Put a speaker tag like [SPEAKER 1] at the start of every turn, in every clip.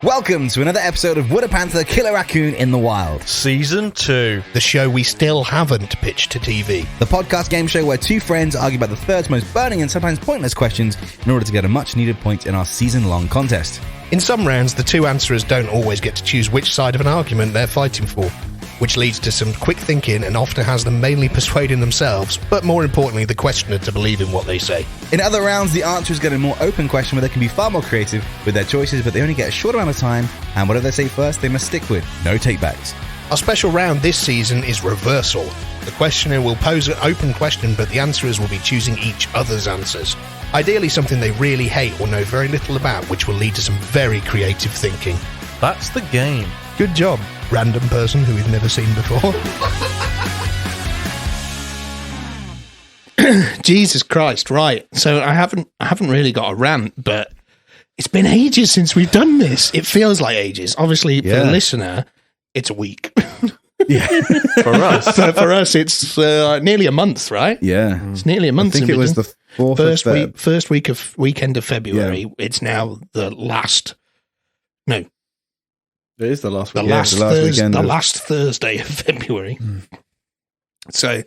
[SPEAKER 1] Welcome to another episode of Would a Panther Kill a Raccoon in the Wild?
[SPEAKER 2] Season 2.
[SPEAKER 3] The show we still haven't pitched to TV.
[SPEAKER 1] The podcast game show where two friends argue about the third's most burning and sometimes pointless questions in order to get a much-needed point in our season-long contest.
[SPEAKER 3] In some rounds, the two answerers don't always get to choose which side of an argument they're fighting for, which leads to some quick thinking and often has them mainly persuading themselves, but more importantly, the questioner to believe in what they say.
[SPEAKER 1] In other rounds, the answerers get a more open question where they can be far more creative with their choices, but they only get a short amount of time, and whatever they say first, they must stick with. No takebacks.
[SPEAKER 3] Our special round this season is reversal. The questioner will pose an open question, but the answerers will be choosing each other's answers. Ideally something they really hate or know very little about, which will lead to some very creative thinking.
[SPEAKER 2] That's the game.
[SPEAKER 3] Good job, random person who we've never seen before. Jesus Christ, right. So I haven't really got a rant, but it's been ages since we've done this. It feels like ages. Obviously, for the listener, it's a week.
[SPEAKER 1] Yeah.
[SPEAKER 3] For us, it's nearly a month, right?
[SPEAKER 1] Yeah.
[SPEAKER 3] It's nearly a month.
[SPEAKER 1] I think it was the
[SPEAKER 3] first weekend of February. Yeah. It's now the last. No,
[SPEAKER 4] it is the last.
[SPEAKER 3] The last Thursday of February. So,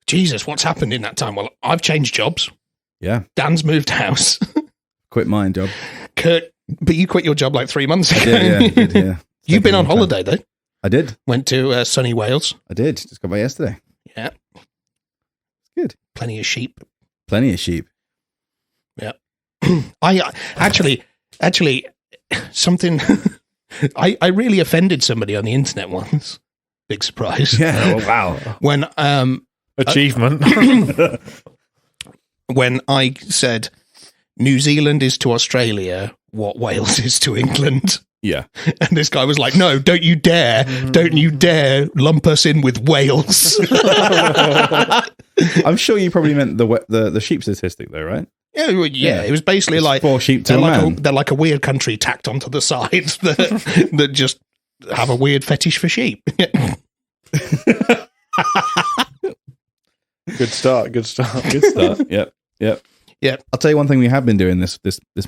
[SPEAKER 3] Jesus, what's happened in that time? Well, I've changed jobs.
[SPEAKER 1] Yeah.
[SPEAKER 3] Dan's moved house.
[SPEAKER 1] Quit mine job.
[SPEAKER 3] Kirk, but you quit your job like 3 months ago.
[SPEAKER 1] I did, yeah.
[SPEAKER 3] You've been on holiday, though.
[SPEAKER 1] I did.
[SPEAKER 3] Went to sunny Wales.
[SPEAKER 1] I did. Just got back yesterday.
[SPEAKER 3] Yeah.
[SPEAKER 1] Good.
[SPEAKER 3] Plenty of sheep. Yeah. I actually something. I really offended somebody on the internet once. Big surprise.
[SPEAKER 1] Yeah. Oh, wow.
[SPEAKER 3] When
[SPEAKER 2] achievement.
[SPEAKER 3] When I said New Zealand is to Australia what Wales is to England.
[SPEAKER 1] Yeah.
[SPEAKER 3] And this guy was like, no, don't you dare lump us in with Wales.
[SPEAKER 1] I'm sure you probably meant the sheep statistic though, right?
[SPEAKER 3] Yeah. It was basically
[SPEAKER 1] it's
[SPEAKER 3] like
[SPEAKER 1] 4 sheep to a man.
[SPEAKER 3] They're like a weird country tacked onto the side that just have a weird fetish for sheep.
[SPEAKER 4] Good start.
[SPEAKER 1] Yep. I'll tell you one thing we have been doing this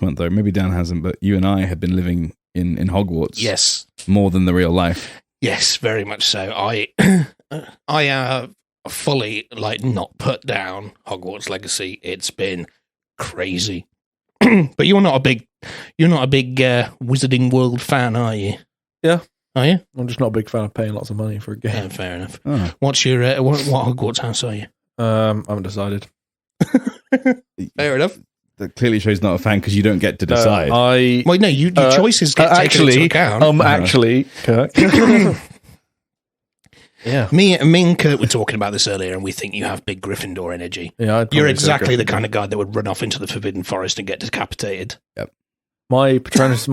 [SPEAKER 1] month though. Maybe Dan hasn't, but you and I have been living in Hogwarts.
[SPEAKER 3] Yes.
[SPEAKER 1] More than the real life.
[SPEAKER 3] Yes, very much so. I fully not put down Hogwarts Legacy. It's been crazy. But you're not a big Wizarding World fan, are you?
[SPEAKER 4] Yeah.
[SPEAKER 3] Are you?
[SPEAKER 4] I'm just not a big fan of paying lots of money for a game.
[SPEAKER 3] Yeah, fair enough.
[SPEAKER 1] Oh.
[SPEAKER 3] What's your what Hogwarts house are you?
[SPEAKER 4] I haven't decided.
[SPEAKER 3] Fair enough.
[SPEAKER 1] That clearly shows not a fan because you don't get to decide.
[SPEAKER 3] Well, no, your choices get taken into account.
[SPEAKER 4] Actually, Kirk. Yeah.
[SPEAKER 3] Me and Kirk were talking about this earlier, and we think you have big Gryffindor energy.
[SPEAKER 4] Yeah,
[SPEAKER 3] you're exactly the kind of guy that would run off into the Forbidden Forest and get decapitated.
[SPEAKER 1] Yep.
[SPEAKER 4] My Patronus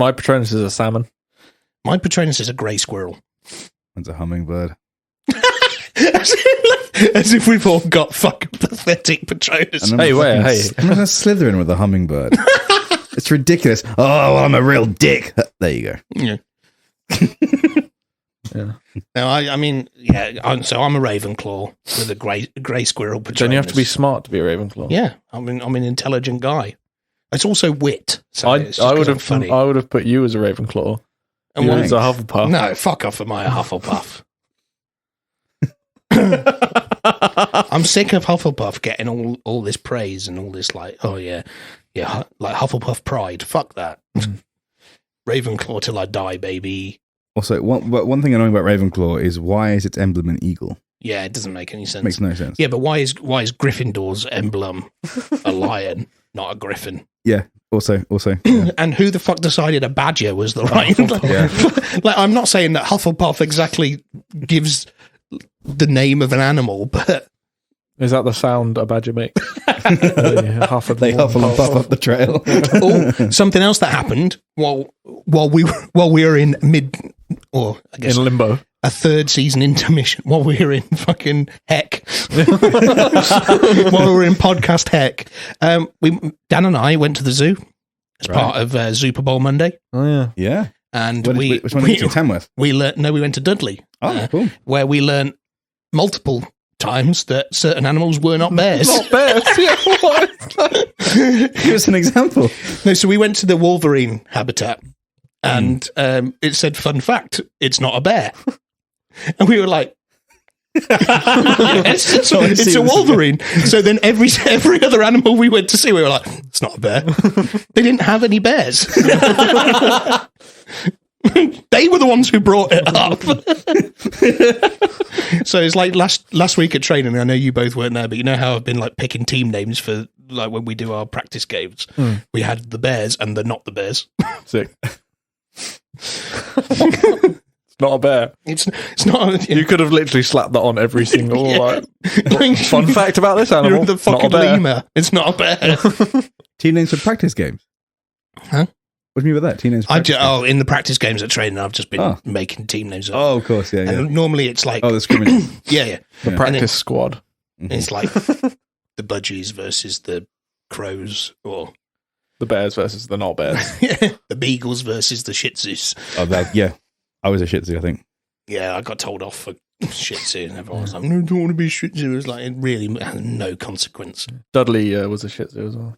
[SPEAKER 4] is a salmon. My
[SPEAKER 3] Patronus is a grey squirrel.
[SPEAKER 1] It's a hummingbird.
[SPEAKER 3] As if we've all got fucking pathetic Patronus.
[SPEAKER 1] I'm going to slither in with a hummingbird. It's ridiculous. Oh, well, I'm a real dick. There you go.
[SPEAKER 3] Yeah.
[SPEAKER 4] Yeah.
[SPEAKER 3] No, I'm a Ravenclaw with a grey squirrel Patronus.
[SPEAKER 4] Then you have to be smart to be a Ravenclaw.
[SPEAKER 3] Yeah, I'm an intelligent guy. It's also wit. So
[SPEAKER 4] I would have put you as a Ravenclaw.
[SPEAKER 3] And
[SPEAKER 4] you as a Hufflepuff.
[SPEAKER 3] No, fuck off. Am I a Hufflepuff? I'm sick of Hufflepuff getting all this praise and all this like Hufflepuff pride. Fuck that. Ravenclaw till I die, baby.
[SPEAKER 1] Also, one thing annoying about Ravenclaw is why is its emblem an eagle?
[SPEAKER 3] Yeah, it doesn't make any sense.
[SPEAKER 1] Makes no sense.
[SPEAKER 3] Yeah, but why is Gryffindor's emblem a lion, not a griffin?
[SPEAKER 1] Yeah. Also. Yeah.
[SPEAKER 3] And who the fuck decided a badger was the right? Like, I'm not saying that Hufflepuff exactly gives the name of an animal, but
[SPEAKER 4] is that the sound a badger makes?
[SPEAKER 1] They huffle and puff up the trail.
[SPEAKER 3] Something else that happened while we were in in
[SPEAKER 4] limbo,
[SPEAKER 3] a third season intermission, while we were in fucking heck, while we were in podcast heck, Dan and I went to the zoo as part of Super Bowl Monday.
[SPEAKER 1] Oh yeah.
[SPEAKER 3] And
[SPEAKER 1] which one did you Tamworth?
[SPEAKER 3] We went to Dudley.
[SPEAKER 1] Oh, cool.
[SPEAKER 3] Where we learned multiple times that certain animals were not bears.
[SPEAKER 4] Not bears. Yeah, what?
[SPEAKER 1] Give us an example.
[SPEAKER 3] No, so we went to the Wolverine habitat. and it said, "Fun fact: it's not a bear." And we were like, "Yes, it's a wolverine." So then every other animal we went to see, we were like, "It's not a bear." They didn't have any bears. They were the ones who brought it up. So it's like last week at training. I know you both weren't there, but you know how I've been like picking team names for like when we do our practice games. We had the Bears and the not the Bears.
[SPEAKER 4] Sick. It's not a bear.
[SPEAKER 3] It's not.
[SPEAKER 4] You could have literally slapped that on every single like, fun fact about this animal.
[SPEAKER 3] You're the fucking
[SPEAKER 4] not a bear.
[SPEAKER 3] lemur. It's not a bear.
[SPEAKER 1] Team names for practice games?
[SPEAKER 3] Huh?
[SPEAKER 1] What do you mean by that? Team names for practice games?
[SPEAKER 3] In the practice games at training, I've just been making team names up.
[SPEAKER 1] Oh, of course, yeah.
[SPEAKER 3] And normally it's like...
[SPEAKER 1] Oh, the scrimmage.
[SPEAKER 3] Yeah.
[SPEAKER 4] The practice squad.
[SPEAKER 3] It's like the budgies versus the crows, or...
[SPEAKER 4] The bears versus the not bears.
[SPEAKER 3] The beagles versus the shih tzus.
[SPEAKER 1] Oh, yeah. I was a Shih Tzu, I think.
[SPEAKER 3] Yeah, I got told off for shih tzu, and everyone was like, "No, I don't want to be shih tzu." It was like, it really had no consequence.
[SPEAKER 4] Dudley was a shih tzu as well.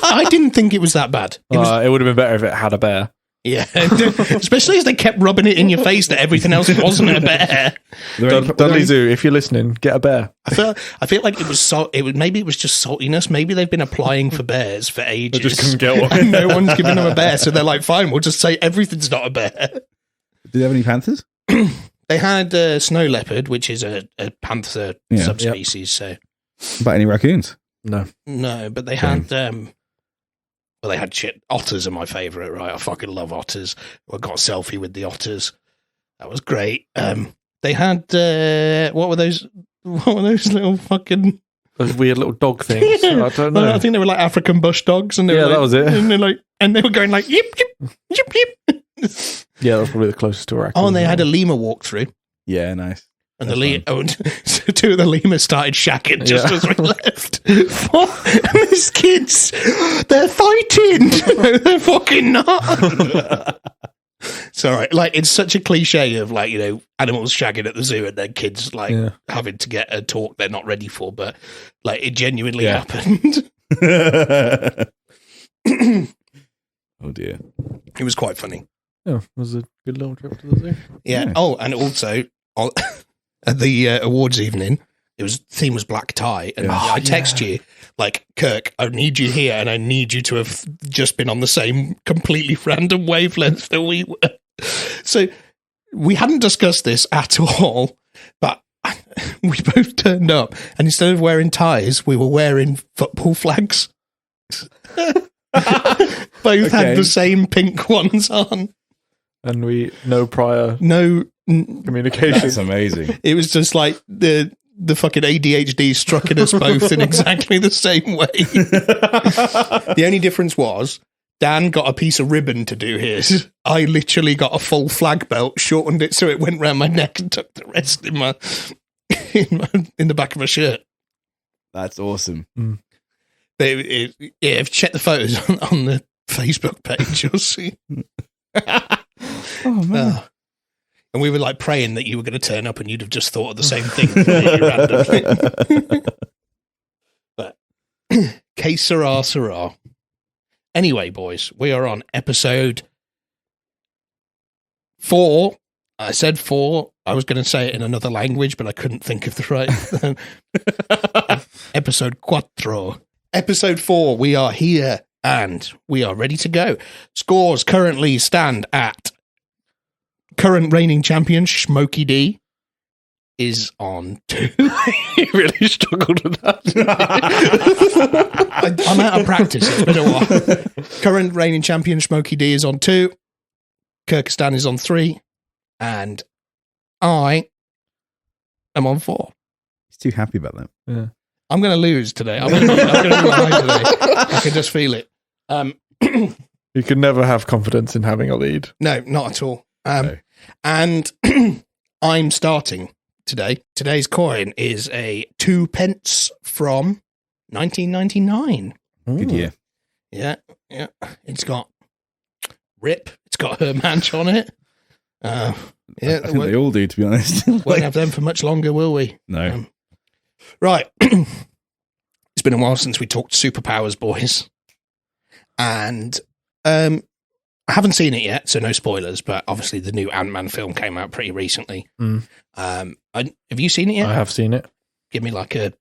[SPEAKER 3] I didn't think it was that bad. It
[SPEAKER 4] would have been better if it had a bear.
[SPEAKER 3] Yeah, especially as they kept rubbing it in your face that everything else wasn't a bear.
[SPEAKER 4] Dudley Zoo, if you're listening, get a bear.
[SPEAKER 3] I feel like it was maybe it was just saltiness. Maybe they've been applying for bears for ages.
[SPEAKER 4] They just couldn't get one.
[SPEAKER 3] And no one's giving them a bear, so they're like, "Fine, we'll just say everything's not a bear."
[SPEAKER 1] Did they have any panthers?
[SPEAKER 3] They had snow leopard, which is a panther subspecies. So,
[SPEAKER 1] about any raccoons?
[SPEAKER 3] No, but they had. Well, they had shit. Otters are my favourite, right? I fucking love otters. I got a selfie with the otters. That was great. They had what were those little fucking
[SPEAKER 4] those weird little dog things? I don't know.
[SPEAKER 3] I think they were like African bush dogs, and they were
[SPEAKER 4] that was it.
[SPEAKER 3] And they were going like yip yip yip yip.
[SPEAKER 4] Yeah, that was probably the closest to a raccoon.
[SPEAKER 3] Oh, and they had a lemur walk through.
[SPEAKER 1] Yeah, nice.
[SPEAKER 3] And so two of the lemurs started shacking just as we left. And these kids, they're fighting. No, they're fucking not. It's all right. Like, it's such a cliche of, like, you know, animals shagging at the zoo and then kids, like, having to get a talk they're not ready for. But, like, it genuinely happened.
[SPEAKER 1] Oh, dear.
[SPEAKER 3] It was quite funny.
[SPEAKER 4] Yeah, it was a good little trip to the zoo.
[SPEAKER 3] Yeah. Oh, and also... at the awards evening, theme was black tie, and I text you like, "Kirk, I need you here, and I need you to have just been on the same completely random wavelength that we were." So we hadn't discussed this at all, but we both turned up, and instead of wearing ties, we were wearing football flags. Both had the same pink ones on,
[SPEAKER 4] and no prior communication.
[SPEAKER 1] That's amazing.
[SPEAKER 3] It was just like the fucking ADHD struck at us both in exactly the same way. The only difference was Dan got a piece of ribbon to do his. I literally got a full flag belt, shortened it so it went round my neck, and tucked the rest in the back of my shirt.
[SPEAKER 1] That's awesome.
[SPEAKER 3] If you check the photos on the Facebook page, you'll see. Oh man. And we were like praying that you were going to turn up and you'd have just thought of the same thing randomly. But que sera, sera. Anyway, boys, we are on episode 4. I said 4. I was going to say it in another language, but I couldn't think of the right. Episode 4. Episode 4. We are here and we are ready to go. Scores currently stand at current reigning champion Smokey D is on 2.
[SPEAKER 4] You really struggled with that.
[SPEAKER 3] I'm out of practice. It's been a while. Current reigning champion Smokey D is on 2. Kirkistan is on 3. And I am on 4.
[SPEAKER 1] He's too happy about that.
[SPEAKER 4] Yeah.
[SPEAKER 3] I'm going to lose today. I'm going to be behind today. I can just feel it.
[SPEAKER 4] You can never have confidence in having a lead.
[SPEAKER 3] No, not at all. And I'm starting today. Today's coin is a 2 pence from 1999.
[SPEAKER 1] Good year.
[SPEAKER 3] Yeah. It's got Rip. It's got Her Manch on it.
[SPEAKER 1] I think they all do, to be honest.
[SPEAKER 3] Won't have them for much longer, will we?
[SPEAKER 1] No.
[SPEAKER 3] Right. It's been a while since we talked superpowers, boys. And I haven't seen it yet, so no spoilers. But obviously, the new Ant-Man film came out pretty recently. Have you seen it yet?
[SPEAKER 4] I have seen it.
[SPEAKER 3] Give me like a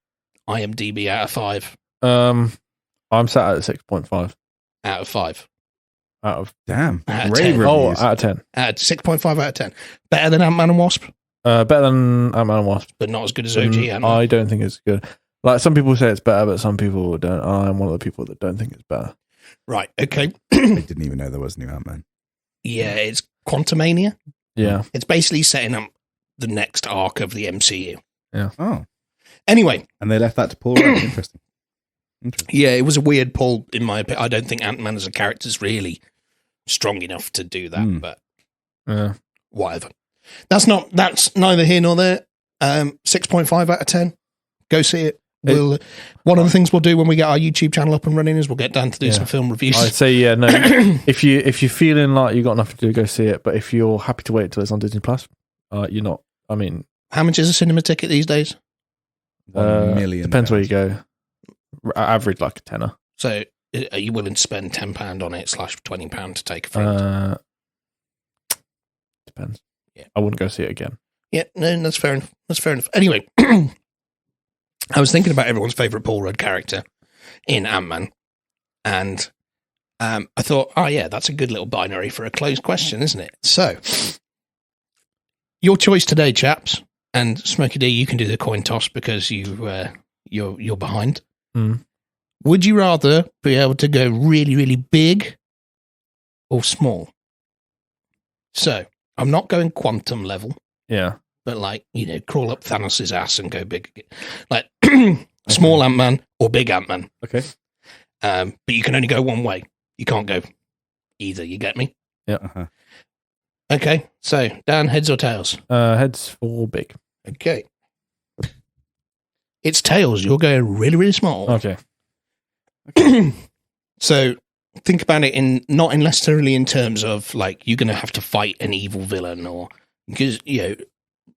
[SPEAKER 3] IMDb out of 5.
[SPEAKER 4] I'm sat at 6.5
[SPEAKER 3] out of 5.
[SPEAKER 4] Out of
[SPEAKER 1] Damn.
[SPEAKER 3] Out of
[SPEAKER 1] Rave
[SPEAKER 3] 10.
[SPEAKER 1] reviews.
[SPEAKER 4] out of 10.
[SPEAKER 3] 6.5 out of 10. Better than Ant-Man and Wasp,
[SPEAKER 4] Better than Ant-Man and Wasp.
[SPEAKER 3] but not as good as OG Ant-Man.
[SPEAKER 4] I don't think it's good. Like some people say it's better, but some people don't. I'm one of the people that don't think it's better.
[SPEAKER 3] Right, okay.
[SPEAKER 1] I didn't even know there was a new Ant-Man.
[SPEAKER 3] Yeah, it's Quantumania.
[SPEAKER 4] Yeah.
[SPEAKER 3] It's basically setting up the next arc of the MCU.
[SPEAKER 1] Oh.
[SPEAKER 3] Anyway,
[SPEAKER 1] And they left that to Paul Rudd. Interesting.
[SPEAKER 3] yeah, it was a weird pull in my opinion. I don't think Ant-Man as a character is really strong enough to do that, but
[SPEAKER 4] Yeah.
[SPEAKER 3] whatever. That's neither here nor there. 6.5 out of 10. Go see it. One of the things we'll do when we get our YouTube channel up and running is we'll get Dan to do some film reviews.
[SPEAKER 4] I'd say no. if you're feeling like you've got nothing to do, go see it. But if you're happy to wait till it's on Disney Plus, you're not. I mean,
[SPEAKER 3] how much is a cinema ticket these days?
[SPEAKER 1] 1 million.
[SPEAKER 4] Depends where you go. Average like a tenner.
[SPEAKER 3] So, are you willing to spend £10 on it / £20 to take a friend?
[SPEAKER 4] Depends.
[SPEAKER 3] Yeah,
[SPEAKER 4] I wouldn't go see it again.
[SPEAKER 3] Yeah, no, that's fair enough. That's fair enough. Anyway, I was thinking about everyone's favourite Paul Rudd character in Ant-Man, and I thought, oh yeah, that's a good little binary for a closed question, isn't it? So, your choice today, chaps, and Smokey D, you can do the coin toss because you're behind. Would you rather be able to go really, really big or small? So, I'm not going quantum level.
[SPEAKER 4] Yeah.
[SPEAKER 3] But crawl up Thanos' ass and go big. Like, small Ant-Man or big Ant-Man.
[SPEAKER 1] Okay.
[SPEAKER 3] But you can only go one way. You can't go either, you get me?
[SPEAKER 4] Yeah.
[SPEAKER 1] Uh-huh.
[SPEAKER 3] Okay, so, Dan, heads or tails?
[SPEAKER 4] Heads for big.
[SPEAKER 3] Okay. It's tails. You're going really, really small.
[SPEAKER 4] Okay.
[SPEAKER 3] So, think about it not necessarily in terms of, you're going to have to fight an evil villain or... Because,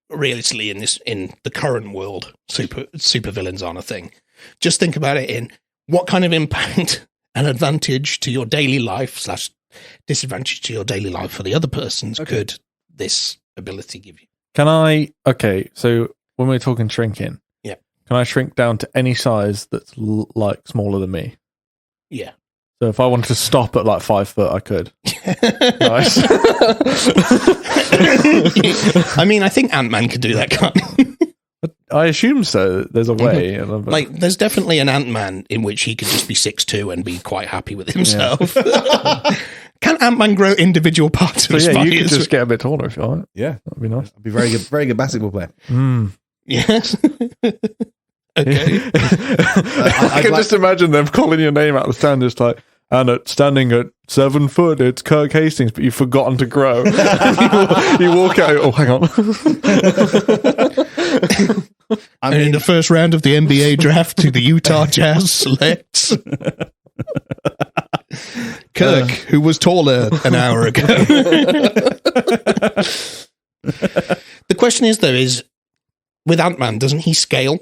[SPEAKER 3] realistically in the current world, super villains aren't a thing. Just think about it in what kind of impact and advantage to your daily life / disadvantage to your daily life for the other person's could this ability give you?
[SPEAKER 4] So when we're talking shrinking,
[SPEAKER 3] yeah,
[SPEAKER 4] can I shrink down to any size that's smaller than me?
[SPEAKER 3] Yeah.
[SPEAKER 4] So if I wanted to stop at 5 foot, I could. Nice.
[SPEAKER 3] I mean, I think Ant-Man could do that, can't he?
[SPEAKER 4] I assume so. There's a way.
[SPEAKER 3] There's definitely an Ant-Man in which he could just be 6'2" and be quite happy with himself. Can Ant-Man grow individual parts of his body?
[SPEAKER 4] You could just get a bit taller if you want.
[SPEAKER 1] Yeah.
[SPEAKER 4] That'd be nice.
[SPEAKER 1] I'd be very good basketball player.
[SPEAKER 3] Yes. Okay.
[SPEAKER 4] I can just imagine them calling your name out of the stand, just and standing at 7 foot, it's Kirk Hastings, but you've forgotten to grow. you walk out, oh, hang on.
[SPEAKER 3] In the first round of the NBA draft to the Utah Jazz selects Kirk, who was taller an hour ago. The question is, though, with Ant-Man, doesn't he scale?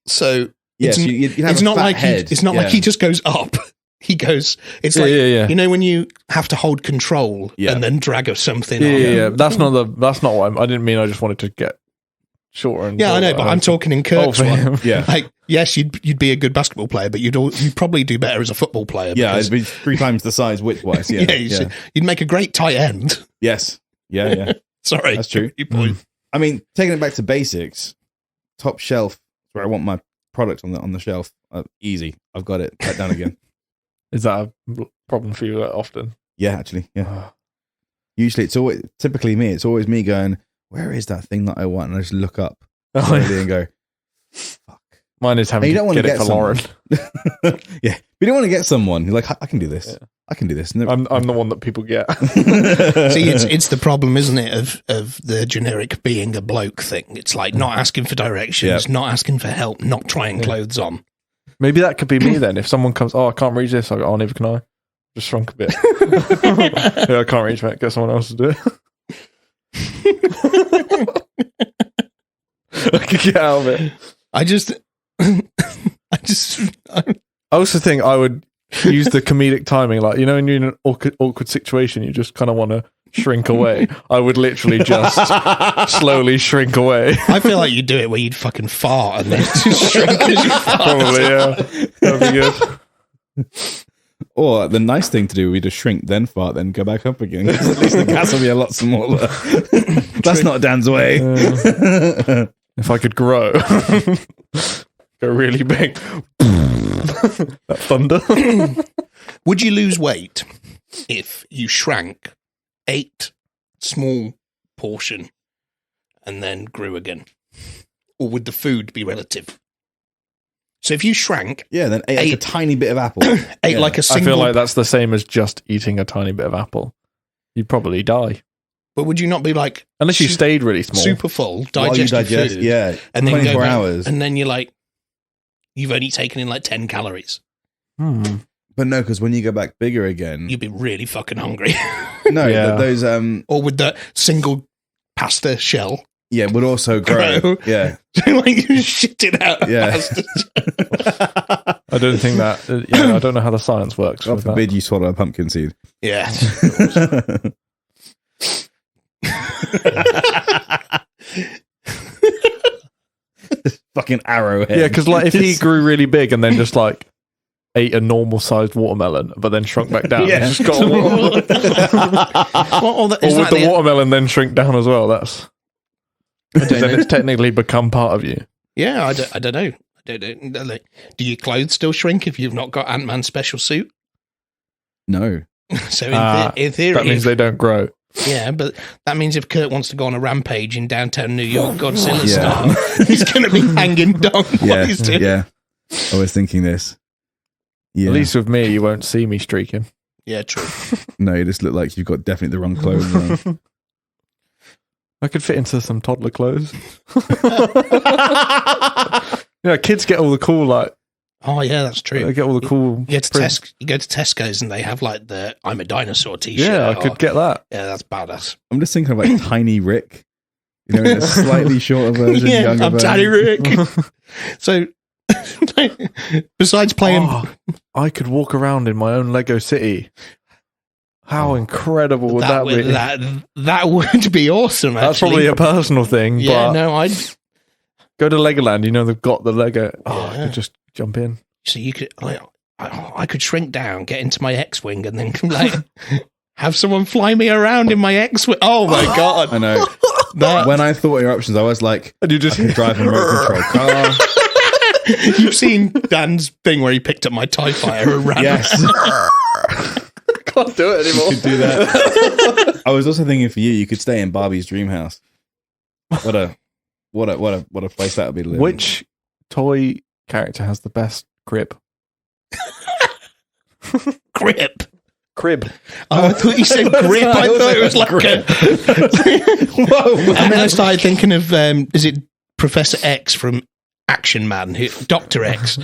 [SPEAKER 3] So
[SPEAKER 1] yes,
[SPEAKER 3] it's not like he just goes up. He goes. It's when you have to hold control and then drag something.
[SPEAKER 4] Yeah. That's not what I didn't mean. I just wanted to get shorter. And
[SPEAKER 3] I know, but I'm talking in Kirk's one.
[SPEAKER 1] Yeah,
[SPEAKER 3] yes, you'd be a good basketball player, but you'd probably do better as a football player.
[SPEAKER 1] Yeah, it'd be 3 times the size width-wise. Yeah,
[SPEAKER 3] you'd make a great tight end.
[SPEAKER 1] Yes. Yeah.
[SPEAKER 3] Sorry,
[SPEAKER 1] that's true.
[SPEAKER 3] Your point.
[SPEAKER 1] I mean, taking it back to basics, top shelf where I want my product on the shelf. Easy, I've got it. Back down again.
[SPEAKER 4] Is that a problem for you often?
[SPEAKER 1] Yeah, actually, yeah. Usually, typically me. It's always me going, "Where is that thing that I want?" And I just look up slowly and go, "Fuck."
[SPEAKER 4] Mine is having to get it for Lauren.
[SPEAKER 1] Yeah, we don't want to get someone. You're like, I can do this. Yeah. I can do this.
[SPEAKER 4] I'm the one that people get.
[SPEAKER 3] See, it's the problem, isn't it, of the generic being a bloke thing. It's like not asking for directions, not asking for help, not trying clothes on.
[SPEAKER 4] Maybe that could be me then. If someone comes, I can't reach this, I go, oh, neither can I. Just shrunk a bit. I can't reach it. Get someone else to do it. I could get out of it.
[SPEAKER 3] I also think
[SPEAKER 4] I also think I would use the comedic timing. Like, when you're in an awkward situation, you just kind of want to shrink away. I would literally just slowly shrink away.
[SPEAKER 3] I feel like you'd do it where you'd fucking fart and then just shrink as you fart.
[SPEAKER 4] Probably, yeah. That'd be good.
[SPEAKER 1] Or the nice thing to do would be to shrink, then fart, then go back up again. 'Cause at least the gas will be a lot smaller. That's not Dan's way.
[SPEAKER 4] If I could grow, go really big. That thunder.
[SPEAKER 3] Would you lose weight if you shrank, ate small portion, and then grew again? Or would the food be relative? So if you shrank,
[SPEAKER 1] then ate like a tiny bit of apple.
[SPEAKER 3] ate like a single...
[SPEAKER 4] I feel like that's the same as just eating a tiny bit of apple. You'd probably die.
[SPEAKER 3] But would you not be like...
[SPEAKER 4] Unless you stayed really small.
[SPEAKER 3] Super full,
[SPEAKER 1] While you
[SPEAKER 3] digested food.
[SPEAKER 1] Yeah,
[SPEAKER 3] and then
[SPEAKER 1] 24 hours.
[SPEAKER 3] And then you're like, you've only taken in like 10 calories.
[SPEAKER 1] But no, because when you go back bigger again...
[SPEAKER 3] You'd be really fucking hungry.
[SPEAKER 1] No, those...
[SPEAKER 3] Or with the single pasta shell...
[SPEAKER 1] Yeah, would also grow. Yeah.
[SPEAKER 3] Like you shit it out.
[SPEAKER 1] Yeah.
[SPEAKER 4] I don't think that... I don't know how the science works.
[SPEAKER 1] God forbid you swallow a pumpkin seed.
[SPEAKER 3] Yeah.
[SPEAKER 1] Fucking arrowhead.
[SPEAKER 4] Yeah, because like if he grew really big and then just like ate a normal sized watermelon but then shrunk back down,
[SPEAKER 1] Yeah.
[SPEAKER 4] just got a watermelon. Or would the watermelon then shrink down as well? That's... Then it's technically become part of you.
[SPEAKER 3] Yeah, I don't know. I don't know. Like, do your clothes still shrink if you've not got Ant-Man's special suit?
[SPEAKER 1] No.
[SPEAKER 3] So in theory...
[SPEAKER 4] That means they don't grow.
[SPEAKER 3] Yeah, but that means if Kirk wants to go on a rampage in downtown New York, Godzilla style, he's going to be hanging down while he's doing it.
[SPEAKER 1] Yeah. I was thinking this. Yeah.
[SPEAKER 4] At least with me, you won't see me streaking.
[SPEAKER 3] Yeah, true.
[SPEAKER 1] No, you just look like you've got definitely the wrong clothes on.
[SPEAKER 4] I could fit into some toddler clothes. Kids get all the cool, like...
[SPEAKER 3] Oh, yeah, that's true.
[SPEAKER 4] They get all the cool...
[SPEAKER 3] You go to Tesco's and they have, like, the I'm a dinosaur t-shirt.
[SPEAKER 4] Yeah, I could get that.
[SPEAKER 3] Yeah, that's badass.
[SPEAKER 1] I'm just thinking of, like, Tiny Rick. In a slightly shorter version,
[SPEAKER 3] yeah,
[SPEAKER 1] younger
[SPEAKER 3] I'm
[SPEAKER 1] version.
[SPEAKER 3] Tiny Rick. So, besides playing...
[SPEAKER 4] Oh, I could walk around in my own Lego city. How incredible would that be?
[SPEAKER 3] That would be awesome, actually.
[SPEAKER 4] That's probably a personal thing,
[SPEAKER 3] yeah,
[SPEAKER 4] but
[SPEAKER 3] no, I'd
[SPEAKER 4] go to Legoland. They've got the Lego. Oh,
[SPEAKER 3] Yeah.
[SPEAKER 4] I could just jump in.
[SPEAKER 3] So you could, I could shrink down, get into my X-wing, and then like have someone fly me around in my X-wing. Oh my god!
[SPEAKER 1] I know. When I thought of your options, I was like,
[SPEAKER 4] And you just
[SPEAKER 1] I could drive a remote control car.
[SPEAKER 3] You've seen Dan's thing where he picked up my TIE fighter and ran.
[SPEAKER 1] Yes.
[SPEAKER 4] can't do it anymore.
[SPEAKER 1] You could do that. I was also thinking for you, you could stay in Barbie's dream house. What a place that would be to live in.
[SPEAKER 4] Which toy character has the best crib? Crib.
[SPEAKER 3] Oh, I thought you said grip. I thought it was like
[SPEAKER 1] grip.
[SPEAKER 3] Whoa. And then I started thinking of, is it Professor X from Action Man, Dr. X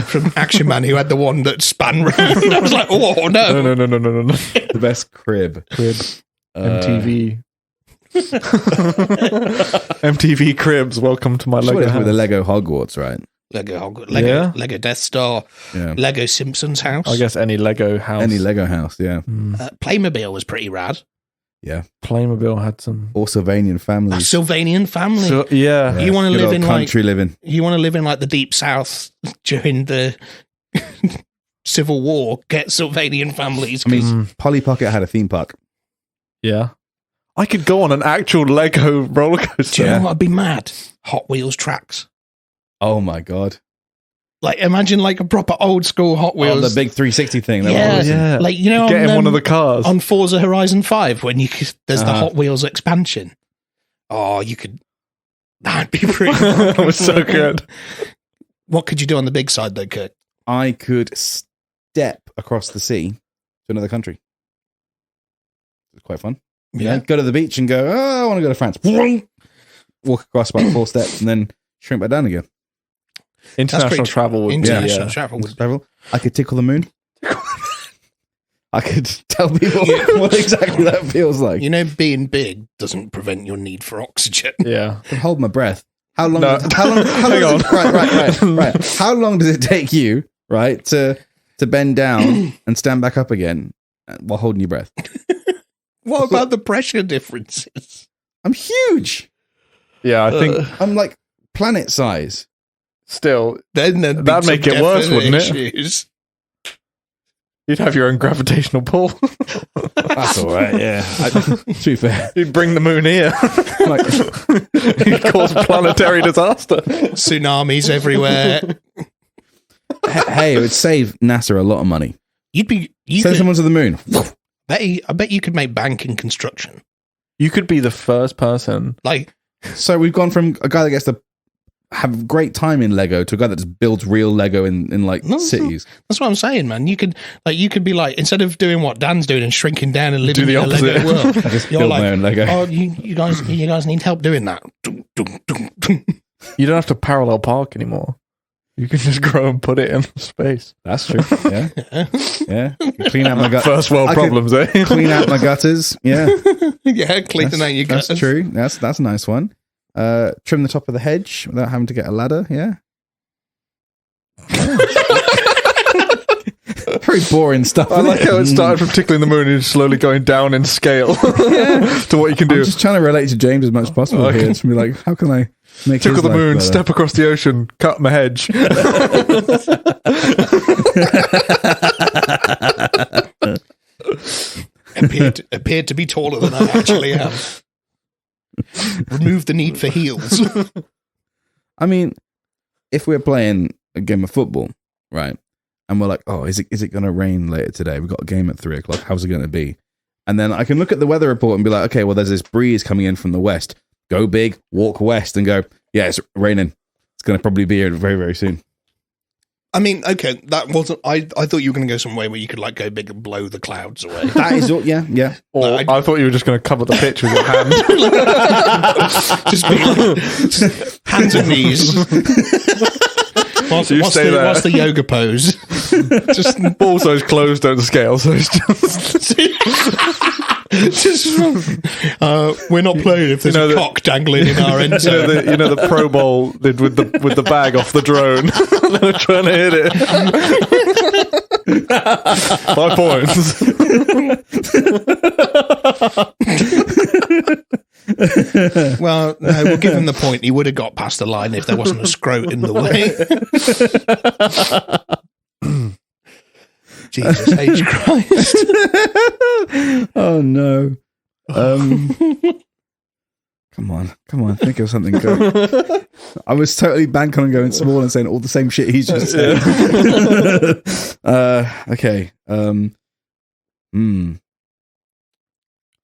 [SPEAKER 3] from Action Man, who had the one that span round. I was like, oh, no.
[SPEAKER 4] No.
[SPEAKER 1] The best crib.
[SPEAKER 4] MTV. MTV Cribs, welcome to my
[SPEAKER 1] Sure,
[SPEAKER 4] Lego
[SPEAKER 1] it's
[SPEAKER 4] house.
[SPEAKER 1] with the Lego Hogwarts, right?
[SPEAKER 3] Lego Death Star, Lego Simpsons house.
[SPEAKER 4] I guess any Lego house.
[SPEAKER 1] Any Lego house, yeah.
[SPEAKER 3] Playmobil was pretty rad.
[SPEAKER 1] Yeah.
[SPEAKER 4] Playmobil had some.
[SPEAKER 1] Or Sylvanian family.
[SPEAKER 3] Sylvanian family.
[SPEAKER 4] So, yeah.
[SPEAKER 3] You want to
[SPEAKER 1] Good
[SPEAKER 3] live
[SPEAKER 1] old
[SPEAKER 3] in
[SPEAKER 1] country living.
[SPEAKER 3] You want to live in like the deep south during the Civil War. Get Sylvanian families.
[SPEAKER 1] I mean, Polly Pocket had a theme park.
[SPEAKER 4] Yeah. I could go on an actual Lego roller coaster.
[SPEAKER 3] Do you know what? I'd be mad. Hot Wheels tracks.
[SPEAKER 1] Oh my god!
[SPEAKER 3] Like imagine like a proper old school Hot Wheels.
[SPEAKER 1] Oh, the big 360 thing. That
[SPEAKER 3] Yeah.
[SPEAKER 1] was awesome.
[SPEAKER 4] Yeah.
[SPEAKER 3] Like you know,
[SPEAKER 4] Get
[SPEAKER 3] on,
[SPEAKER 4] in one of the cars.
[SPEAKER 3] on Forza Horizon 5 when there's the Hot Wheels expansion. Oh, you could. That'd be pretty.
[SPEAKER 4] That was so good.
[SPEAKER 3] What could you do on the big side though, Kirk?
[SPEAKER 1] I could step across the sea to another country. It's quite fun.
[SPEAKER 3] Yeah.
[SPEAKER 1] Go to the beach and go, oh, I want to go to France. Walk across about 4 steps and then shrink back down again.
[SPEAKER 4] International travel would
[SPEAKER 3] International
[SPEAKER 4] be,
[SPEAKER 3] travel would
[SPEAKER 1] Travel. I could tickle the moon. I could tell people what exactly that feels like.
[SPEAKER 3] You know, being big doesn't prevent your need for oxygen.
[SPEAKER 4] Yeah.
[SPEAKER 1] I can hold my breath. How long?
[SPEAKER 4] No.
[SPEAKER 1] Right. How long does it take you, right, to to bend down and stand back up again while holding your breath.
[SPEAKER 3] What about the pressure differences?
[SPEAKER 1] I'm huge.
[SPEAKER 4] Yeah, I think
[SPEAKER 1] I'm like planet size.
[SPEAKER 4] still
[SPEAKER 3] Then
[SPEAKER 4] that'd make it worse, wouldn't it?
[SPEAKER 3] it?
[SPEAKER 4] You'd have your own gravitational pull.
[SPEAKER 1] That's all right. Yeah. To be fair,
[SPEAKER 4] You'd bring the moon here.
[SPEAKER 1] like,
[SPEAKER 4] You'd cause a planetary disaster.
[SPEAKER 3] Tsunamis everywhere.
[SPEAKER 1] hey, it would save NASA a lot of money.
[SPEAKER 3] You
[SPEAKER 1] Send
[SPEAKER 3] could,
[SPEAKER 1] someone to the moon.
[SPEAKER 3] I bet you could make bank in construction.
[SPEAKER 4] You could be the first person.
[SPEAKER 3] Like,
[SPEAKER 1] So we've gone from a guy that gets to have great time in Lego to a guy that just builds real Lego in like
[SPEAKER 3] No,
[SPEAKER 1] cities.
[SPEAKER 3] that's what I'm saying, man. You could be like, instead of doing what Dan's doing and shrinking down and living
[SPEAKER 4] Do the
[SPEAKER 3] in a Lego
[SPEAKER 4] opposite.
[SPEAKER 3] world,
[SPEAKER 1] I just
[SPEAKER 3] you're
[SPEAKER 1] build
[SPEAKER 3] like,
[SPEAKER 1] my own Lego.
[SPEAKER 3] oh, you guys need help doing that.
[SPEAKER 4] You don't have to parallel park anymore. You can just grow and put it in space.
[SPEAKER 1] That's true. Yeah. Yeah. Clean out my gutters.
[SPEAKER 4] First world problems, eh?
[SPEAKER 1] Clean out my gutters. Yeah.
[SPEAKER 3] Yeah, cleaning out your gutters.
[SPEAKER 1] That's true. That's a nice one. Trim the top of the hedge without having to get a ladder. Yeah. Very boring stuff.
[SPEAKER 4] I like how it started from tickling the moon and is slowly going down in scale to what you can do.
[SPEAKER 1] I'm just trying to relate to James as much as possible here. Just be like, how can I make
[SPEAKER 4] Tickle
[SPEAKER 1] his
[SPEAKER 4] the
[SPEAKER 1] life
[SPEAKER 4] moon,
[SPEAKER 1] better?
[SPEAKER 4] step across the ocean, cut my hedge.
[SPEAKER 3] Appeared to be taller than I actually am. Remove the need for heels.
[SPEAKER 1] I mean, if we're playing a game of football, right, and we're like, oh, is it going to rain later today? We've got a game at 3:00. How's it going to be? And then I can look at the weather report and be like, okay, well, there's this breeze coming in from the west. Go big, walk west, and go, yeah, it's raining. It's going to probably be here very, very soon.
[SPEAKER 3] I mean, okay, that wasn't. I thought you were going to go somewhere where you could like go big and blow the clouds away.
[SPEAKER 1] That is all, yeah.
[SPEAKER 4] Or I thought you were just going to cover the pitch with your hand.
[SPEAKER 3] Just be like, hands and knees. What's the yoga pose? Just
[SPEAKER 4] Also, his clothes don't scale, so it's just...
[SPEAKER 3] we're not playing if there's a cock dangling in our end zone.
[SPEAKER 4] You know the Pro Bowl did with the bag off the drone. They were trying to hit it. 5
[SPEAKER 3] points. Well, no, we'll give him the point. He would have got past the line if there wasn't a scrote in the way. Jesus H. Christ.
[SPEAKER 1] Oh, no. Come on, think of something good. I was totally banking on going small and saying all the same shit he's just said. Okay.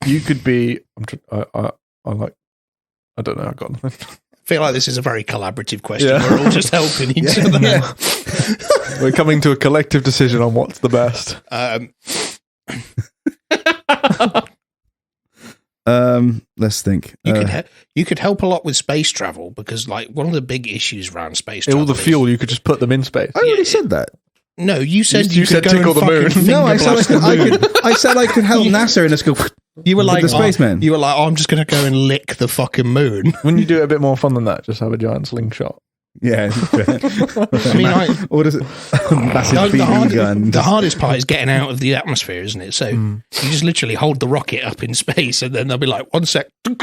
[SPEAKER 4] You could be. I don't know. I got nothing.
[SPEAKER 3] I feel like this is a very collaborative question.
[SPEAKER 4] Yeah.
[SPEAKER 3] We're all just helping each other.
[SPEAKER 1] Yeah.
[SPEAKER 4] We're coming to a collective decision on what's the best.
[SPEAKER 1] Let's think.
[SPEAKER 3] You could help a lot with space travel because, like, one of the big issues around space travel
[SPEAKER 4] All the fuel, you could just put them in space.
[SPEAKER 1] I already said that.
[SPEAKER 3] No, you said
[SPEAKER 4] You
[SPEAKER 3] could
[SPEAKER 4] said
[SPEAKER 3] go
[SPEAKER 4] tickle
[SPEAKER 3] and
[SPEAKER 4] the moon.
[SPEAKER 3] fucking
[SPEAKER 1] No, I
[SPEAKER 3] finger
[SPEAKER 1] said
[SPEAKER 3] blast the moon.
[SPEAKER 1] I said I could help NASA in a school.
[SPEAKER 3] You were like
[SPEAKER 1] the spaceman.
[SPEAKER 3] You were like, oh, I'm just going to go and lick the fucking moon.
[SPEAKER 4] Wouldn't you do it a bit more fun than that? Just have a giant slingshot.
[SPEAKER 1] Yeah.
[SPEAKER 3] I mean,
[SPEAKER 1] Or does it? Massive beam gun.
[SPEAKER 3] the hardest part is getting out of the atmosphere, isn't it? So you just literally hold the rocket up in space, and then they'll be like, 1 sec.
[SPEAKER 1] The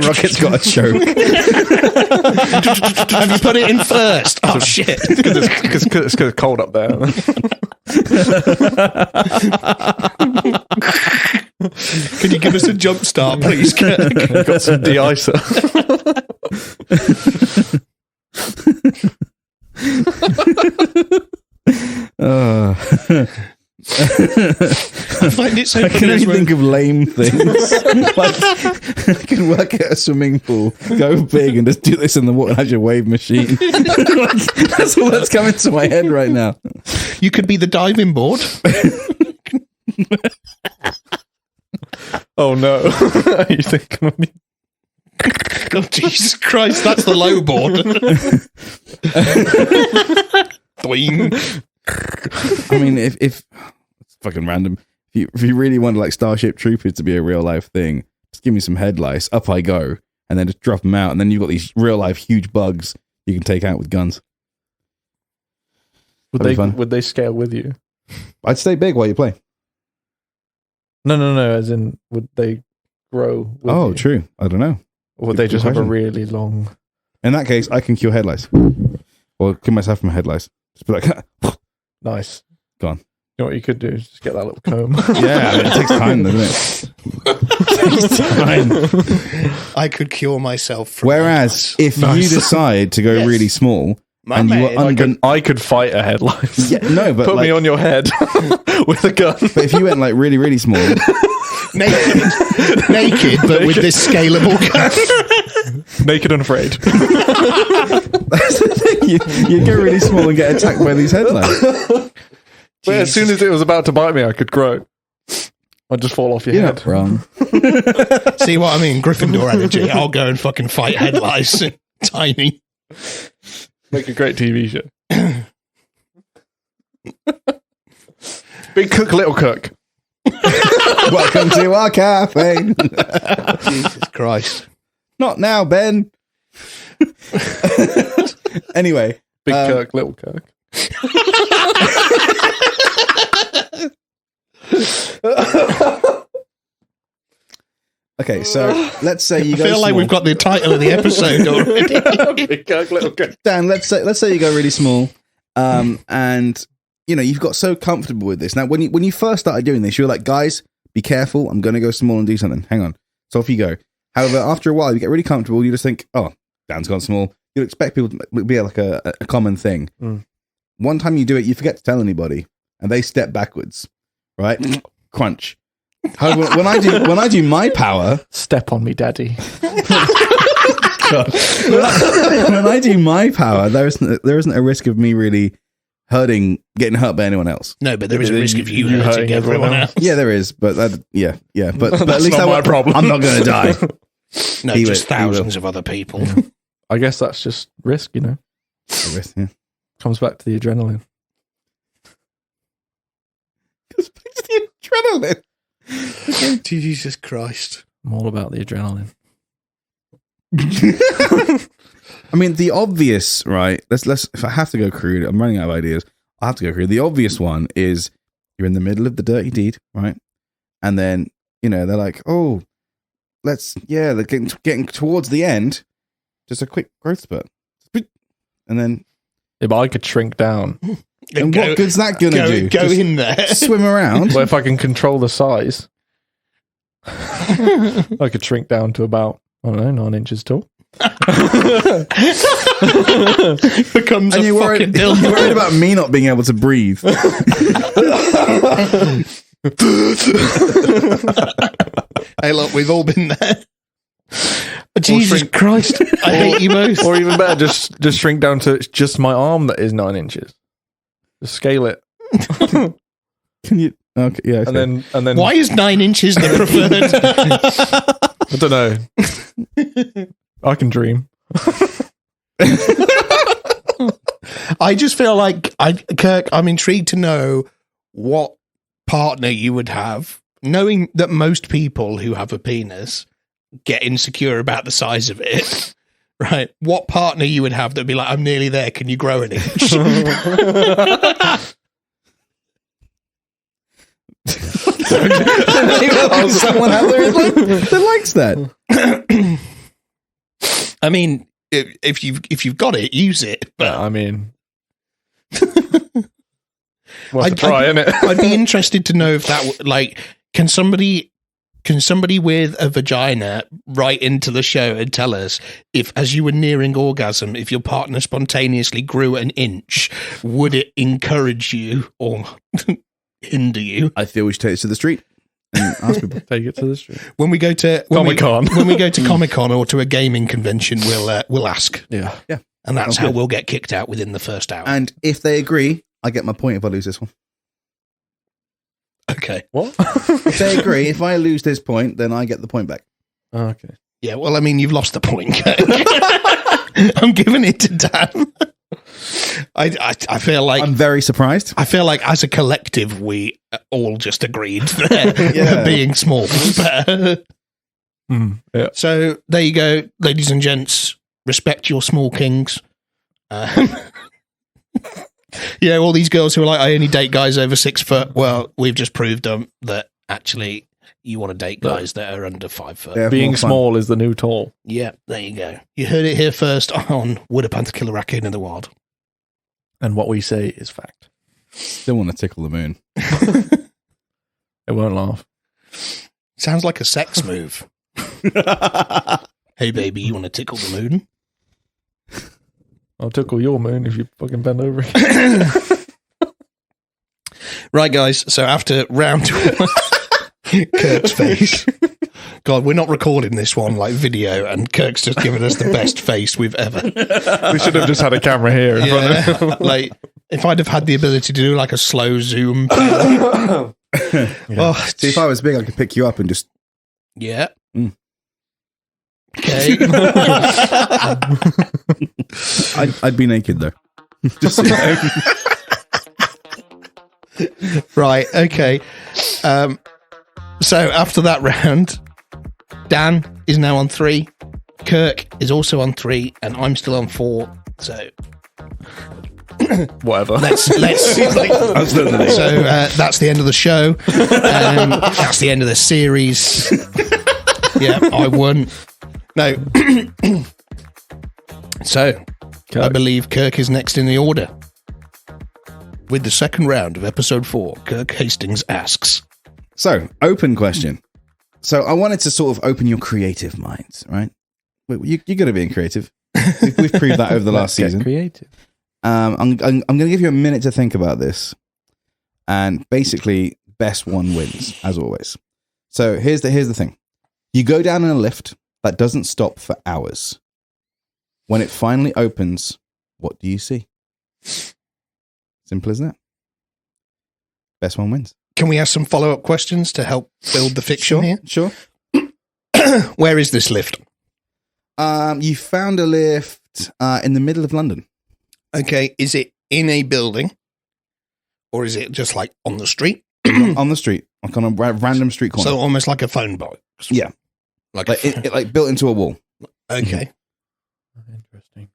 [SPEAKER 1] rocket's got a choke.
[SPEAKER 3] Have you put it in first? Oh shit!
[SPEAKER 4] Because it's cold up there.
[SPEAKER 3] Can you give us a jump start, please, Kirk?
[SPEAKER 4] You've got some de-icer.
[SPEAKER 3] I find it so
[SPEAKER 1] I can
[SPEAKER 3] funny
[SPEAKER 1] only
[SPEAKER 3] as well.
[SPEAKER 1] think of lame things. Like, I can work at a swimming pool, go big, and just do this in the water as your wave machine. Like, that's all that's coming to my head right now.
[SPEAKER 3] You could be the diving board.
[SPEAKER 4] Oh no! You think?
[SPEAKER 3] Oh Jesus Christ! That's the low board. Doing.
[SPEAKER 1] I mean, if it's fucking random. If you really want like Starship Troopers to be a real life thing, just give me some headlights. Up I go, and then just drop them out, and then you've got these real life huge bugs you can take out with guns. That'd be fun.
[SPEAKER 4] Would they scale with you?
[SPEAKER 1] I'd stay big while you play.
[SPEAKER 4] No. As in, would they grow? With you?
[SPEAKER 1] True. I don't know.
[SPEAKER 4] Or would they just have a
[SPEAKER 1] question.
[SPEAKER 4] really long?
[SPEAKER 1] In that case, I can cure head lice. Or cure myself from head lice. Just be like,
[SPEAKER 4] Nice.
[SPEAKER 1] Gone.
[SPEAKER 4] You know what you could do? Is just get that little comb.
[SPEAKER 1] yeah, I mean, it takes time, doesn't it? It takes time.
[SPEAKER 3] I could cure myself from
[SPEAKER 1] Whereas, if you decide to go
[SPEAKER 3] Yes.
[SPEAKER 1] really small,
[SPEAKER 3] My
[SPEAKER 1] and you
[SPEAKER 3] man.
[SPEAKER 1] were under...
[SPEAKER 4] I could fight a head lice.
[SPEAKER 1] Yeah, no, but
[SPEAKER 4] Put
[SPEAKER 1] like,
[SPEAKER 4] me on your head with a gun.
[SPEAKER 1] But if you went like really, really small,
[SPEAKER 3] naked, but with this scalable gun.
[SPEAKER 4] Naked and afraid.
[SPEAKER 1] that's the thing. You'd go really small and get attacked by these head lice.
[SPEAKER 4] But as soon as it was about to bite me, I could grow. I'd just fall off your
[SPEAKER 1] You're
[SPEAKER 4] head.
[SPEAKER 1] not wrong.
[SPEAKER 3] See what I mean? Gryffindor energy. I'll go and fucking fight head lice. Tiny.
[SPEAKER 4] Make a great TV show. Big cook, little cook.
[SPEAKER 1] Welcome to our cafe.
[SPEAKER 3] Jesus Christ.
[SPEAKER 1] Not now, Ben. Anyway.
[SPEAKER 4] Big Kirk, little Kirk.
[SPEAKER 1] Okay, so let's say you
[SPEAKER 3] I
[SPEAKER 1] go
[SPEAKER 3] feel like
[SPEAKER 1] small.
[SPEAKER 3] we've got the title of the episode already.
[SPEAKER 4] Big Kirk, little Kirk.
[SPEAKER 1] Dan, let's say you go really small, and you know you've got so comfortable with this. Now, when you first started doing this, you were like, guys, be careful. I'm going to go small and do something. Hang on. So off you go. However, after a while, you get really comfortable. You just think, oh, Dan's gone small. You'll expect people to be like a common thing.
[SPEAKER 4] Mm.
[SPEAKER 1] One time you do it, you forget to tell anybody, and they step backwards, right? Crunch. However, when I do my power,
[SPEAKER 4] Step on me, daddy.
[SPEAKER 1] God. When I do my power, there isn't a risk of me really getting hurt by anyone else.
[SPEAKER 3] No, but there is a risk of you
[SPEAKER 4] You
[SPEAKER 3] hurting
[SPEAKER 4] hurting
[SPEAKER 3] everyone
[SPEAKER 4] everyone
[SPEAKER 3] else.
[SPEAKER 1] Yeah, there is, but yeah. But at
[SPEAKER 4] That's
[SPEAKER 1] least
[SPEAKER 4] not my problem.
[SPEAKER 1] I'm not going to die.
[SPEAKER 3] No,
[SPEAKER 1] He
[SPEAKER 3] just
[SPEAKER 1] will.
[SPEAKER 3] thousands of other people.
[SPEAKER 4] I guess that's just risk, you know.
[SPEAKER 1] Yeah.
[SPEAKER 4] Comes back to the adrenaline.
[SPEAKER 1] It's the adrenaline.
[SPEAKER 3] Jesus Christ.
[SPEAKER 4] I'm all about the adrenaline.
[SPEAKER 1] I mean, the obvious, right? Let's. If I have to go crude, I'm running out of ideas. I have to go crude. The obvious one is you're in the middle of the dirty deed, right? And then they're like, oh, they're getting towards the end. Just a quick growth spurt, and then.
[SPEAKER 4] Yeah, but I could shrink down.
[SPEAKER 1] And what good's that gonna do?
[SPEAKER 3] Go
[SPEAKER 1] Just
[SPEAKER 3] in there.
[SPEAKER 1] swim around.
[SPEAKER 4] But if I can control the size, I could shrink down to about, 9 inches tall.
[SPEAKER 3] Becomes
[SPEAKER 1] And
[SPEAKER 3] a
[SPEAKER 1] you're
[SPEAKER 3] fucking
[SPEAKER 1] worried, you're
[SPEAKER 3] dildo.
[SPEAKER 1] worried about me not being able to breathe.
[SPEAKER 3] Hey, look, we've all been there. Jesus
[SPEAKER 4] shrink-
[SPEAKER 3] Christ. I hate you both.
[SPEAKER 4] Or even better, just shrink down to just my arm that is 9 inches. Just scale it.
[SPEAKER 1] Can you? Okay, yeah. Okay.
[SPEAKER 4] And then
[SPEAKER 3] Why is 9 inches the preferred?
[SPEAKER 4] I don't know. I can dream.
[SPEAKER 3] I just feel like, Kirk, I'm intrigued to know what partner you would have, knowing that most people who have a penis get insecure about the size of it. Right. What partner you would have that'd be like, I'm nearly there. Can you grow an inch?
[SPEAKER 1] Someone out there that likes that.
[SPEAKER 3] I mean, if you've got it, use it. But
[SPEAKER 4] I mean, worth a try, isn't it?
[SPEAKER 3] I'd be interested to know if that can somebody with a vagina write into the show and tell us if, as you were nearing orgasm, if your partner spontaneously grew an inch, would it encourage you or hinder you?
[SPEAKER 1] I feel we should take this to the street and ask people.
[SPEAKER 4] Take it to the street.
[SPEAKER 3] When we go to
[SPEAKER 4] Comic-Con.
[SPEAKER 3] when we go to Comic-Con or to a gaming convention, we'll ask,
[SPEAKER 4] Yeah.
[SPEAKER 3] and that's
[SPEAKER 1] Okay.
[SPEAKER 3] how we'll get kicked out within the first hour.
[SPEAKER 1] And if they agree, I get my point if I lose this one.
[SPEAKER 3] Okay.
[SPEAKER 4] What?
[SPEAKER 1] If they agree, if I lose this point, then I get the point back.
[SPEAKER 4] Okay.
[SPEAKER 3] Yeah, well, I mean, you've lost the point. I'm giving it to Dan. I feel like
[SPEAKER 1] I'm very surprised.
[SPEAKER 3] I feel like as a collective, we all just agreed there
[SPEAKER 1] Yeah.
[SPEAKER 3] being small.
[SPEAKER 4] Yeah.
[SPEAKER 3] So there you go, ladies and gents. Respect your small kings. You know, all these girls who are like, I only date guys over 6 foot. Well, we've just proved that actually you want to date guys that are under 5 foot.
[SPEAKER 1] Yeah.
[SPEAKER 4] Being
[SPEAKER 1] More fun.
[SPEAKER 4] small is the new tall.
[SPEAKER 3] Yeah, there you go. You heard it here first on Would a Panther Kill a Raccoon in the Wild?
[SPEAKER 4] And what we say is fact.
[SPEAKER 1] Still want to tickle the moon.
[SPEAKER 4] It won't laugh.
[SPEAKER 3] Sounds like a sex move. Hey, baby, you want to tickle the moon?
[SPEAKER 4] I'll tickle your moon if you fucking bend over.
[SPEAKER 3] Right, guys. So after round one, Kirk's face. God, we're not recording this one like video, and Kirk's just given us the best face we've ever.
[SPEAKER 4] We should have just had a camera here in front of him.
[SPEAKER 3] Like, if I'd have had the ability to do like a slow zoom. Oh,
[SPEAKER 1] See, if I was big, I could pick you up and just.
[SPEAKER 3] yeah.
[SPEAKER 1] Mm.
[SPEAKER 3] Okay.
[SPEAKER 1] I'd be naked though. Just so you know.
[SPEAKER 3] Right. Okay. So after that round, Dan is now on 3. Kirk is also on 3, and I'm still on 4. So
[SPEAKER 4] Whatever.
[SPEAKER 3] let's. So that's the end of the show. That's the end of the series. Yeah, I won. No. So
[SPEAKER 4] Kirk.
[SPEAKER 3] I believe Kirk is next in the order. With the second round of episode 4, Kirk Hastings asks.
[SPEAKER 1] So, open question. So, I wanted to sort of open your creative minds, right? You're going to be creative. We've proved that over the last season.
[SPEAKER 4] Creative.
[SPEAKER 1] I'm going to give you a minute to think about this. And basically, best one wins, as always. So, here's the thing. You go down in a lift that doesn't stop for hours. When it finally opens, what do you see? Simple as that. Best one wins.
[SPEAKER 3] Can we ask some follow-up questions to help build the fiction here?
[SPEAKER 1] Sure.
[SPEAKER 3] Where is this lift?
[SPEAKER 1] You found a lift in the middle of London.
[SPEAKER 3] Okay, is it in a building? Or is it just like on the street?
[SPEAKER 1] On the street, like on a random street corner.
[SPEAKER 3] So almost like a phone box.
[SPEAKER 1] Yeah.
[SPEAKER 3] Like
[SPEAKER 1] It like built into a wall.
[SPEAKER 3] okay.
[SPEAKER 4] Interesting.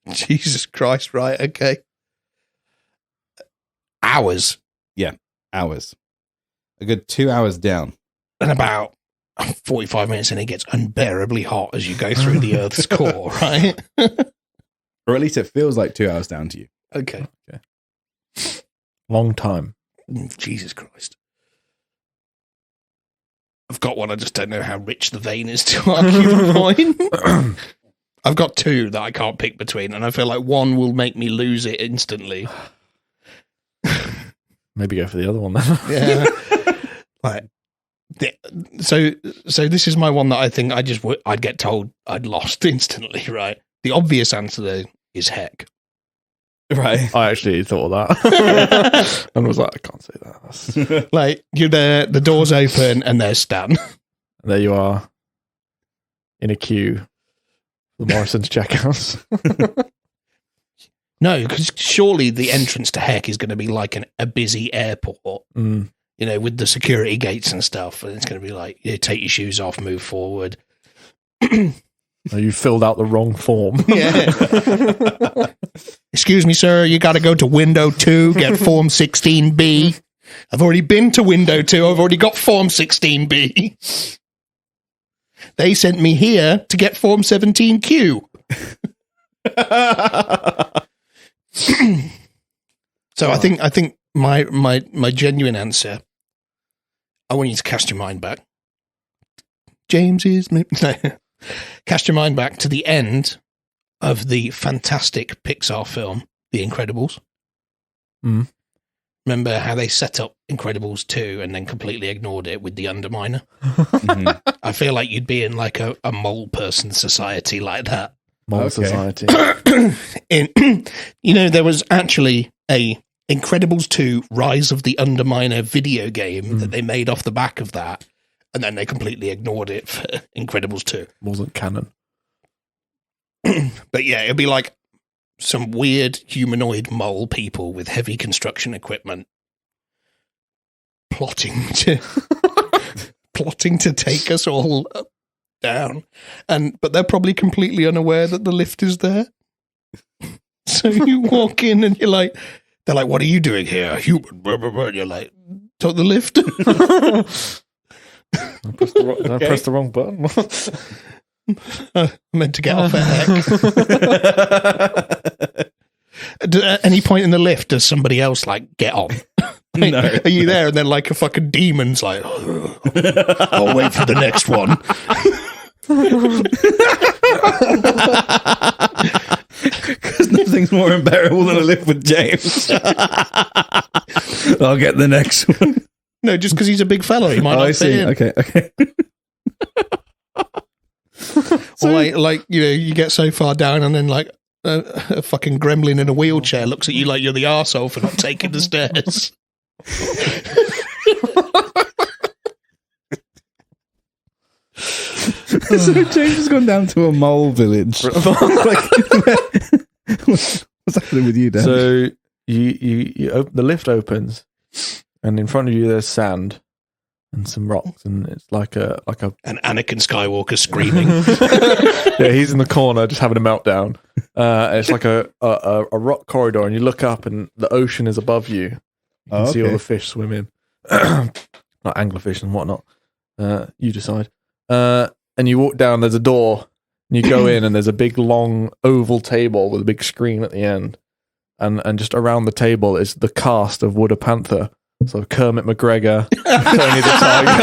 [SPEAKER 3] Jesus Christ, right, okay. Hours.
[SPEAKER 1] Hours. A good 2 hours down.
[SPEAKER 3] And about 45 minutes and it gets unbearably hot as you go through the Earth's core, right?
[SPEAKER 1] Or at least it feels like 2 hours down to you.
[SPEAKER 3] Okay.
[SPEAKER 4] Long time.
[SPEAKER 3] Jesus Christ. I've got one, I just don't know how rich the vein is to argue the point. I've got 2 that I can't pick between, and I feel like one will make me lose it instantly.
[SPEAKER 4] Maybe go for the other one then.
[SPEAKER 3] Yeah. Like, so this is my one that I think I'd get told I'd lost instantly, right? The obvious answer though is heck.
[SPEAKER 1] Right.
[SPEAKER 4] I actually thought of that. And was like, I can't say that. That's...
[SPEAKER 3] Like, you're there, the door's open, and there's Stan.
[SPEAKER 4] There you are. In a queue. The Morrison's checkouts.
[SPEAKER 3] No, because surely the entrance to heck is going to be like a busy airport, you know, with the security gates and stuff. And it's going to be like, yeah, take your shoes off, move forward.
[SPEAKER 4] Oh, you filled out the wrong form.
[SPEAKER 3] Yeah. Excuse me, sir, you got to go to window 2, get form 16B. I've already been to window 2. I've already got form 16B. They sent me here to get form 17Q. So I think my genuine answer, I want you to cast your mind back. James is cast your mind back to the end of the fantastic Pixar film, The Incredibles. Remember how they set up Incredibles 2 and then completely ignored it with the Underminer? I feel like you'd be in like a mole person society like that.
[SPEAKER 4] Mole society.
[SPEAKER 3] You know, there was actually a Incredibles 2 Rise of the Underminer video game that they made off the back of that, and then they completely ignored it for Incredibles 2.
[SPEAKER 4] Wasn't canon.
[SPEAKER 3] But yeah, it'd be like some weird humanoid mole people with heavy construction equipment plotting to take us all down, but they're probably completely unaware that the lift is there. So you walk in and you're like, they're like, what are you doing here? Human. Blah, blah, blah. And you're like, take the lift.
[SPEAKER 4] I pressed the wrong button.
[SPEAKER 3] I meant to get off at heck. At any point in the lift, does somebody else like get on? Like,
[SPEAKER 1] No.
[SPEAKER 3] Are you there? And then like a fucking demon's like, I'll wait for the next one.
[SPEAKER 1] Because nothing's more unbearable than a lift with James. I'll get the next one.
[SPEAKER 3] No, just because he's a big fellow, he might not
[SPEAKER 1] I
[SPEAKER 3] fit
[SPEAKER 1] see.
[SPEAKER 3] in.
[SPEAKER 1] Okay.
[SPEAKER 3] Or like you get so far down and then like a fucking gremlin in a wheelchair looks at you like you're the arsehole for not taking the stairs.
[SPEAKER 1] So James has gone down to a mole village. What's happening with you, Dan?
[SPEAKER 4] So you open, the lift opens, and in front of you there's sand and some rocks, and it's like a
[SPEAKER 3] And Anakin Skywalker screaming.
[SPEAKER 4] yeah, he's in the corner just having a meltdown. It's like a rock corridor, and you look up, and the ocean is above you. You can see all the fish swimming, like anglerfish and whatnot. You decide. And you walk down. There's a door, and you go in, and there's a big long oval table with a big screen at the end, and just around the table is the cast of Wood a Panther. So Kermit McGregor, Tony the Tiger,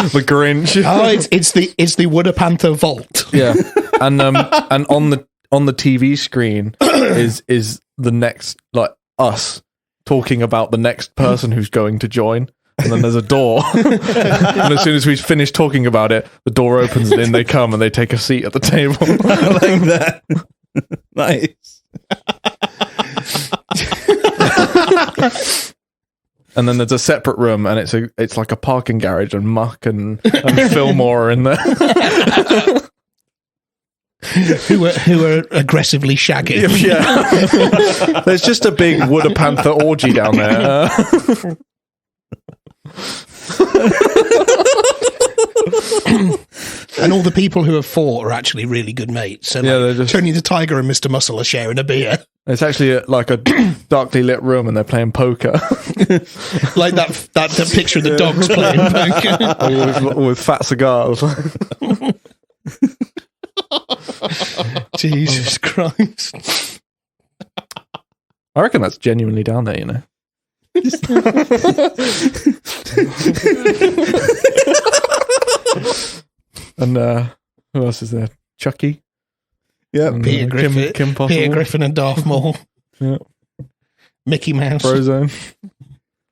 [SPEAKER 4] the Grinch.
[SPEAKER 3] Oh, it's the Wood a Panther vault.
[SPEAKER 4] Yeah, and on the TV screen is the next, like, us talking about the next person who's going to join. And then there's a door, and as soon as we finish talking about it, the door opens and in they come and they take a seat at the table.
[SPEAKER 1] I like that. Nice.
[SPEAKER 4] And then there's a separate room, and it's like a parking garage, and Muck and Fillmore are in there.
[SPEAKER 3] who are aggressively shagging.
[SPEAKER 4] Yeah. There's just a big Wood a Panther orgy down there.
[SPEAKER 3] And all the people who have fought are actually really good mates. So
[SPEAKER 4] Yeah,
[SPEAKER 3] like,
[SPEAKER 4] they're just-
[SPEAKER 3] Tony the Tiger and Mr. Muscle are sharing a beer.
[SPEAKER 4] It's actually like a darkly lit room, and they're playing poker.
[SPEAKER 3] Like that picture of the dogs playing poker.
[SPEAKER 4] with fat cigars.
[SPEAKER 3] Jesus Christ.
[SPEAKER 4] I reckon that's genuinely down there, you know. And who else is there? Chucky?
[SPEAKER 1] Yeah.
[SPEAKER 4] And,
[SPEAKER 3] Peter Griffin,
[SPEAKER 4] Kim Possible?
[SPEAKER 3] Peter Griffin and Darth Maul.
[SPEAKER 4] Yeah.
[SPEAKER 3] Mickey Mouse.
[SPEAKER 4] Frozone.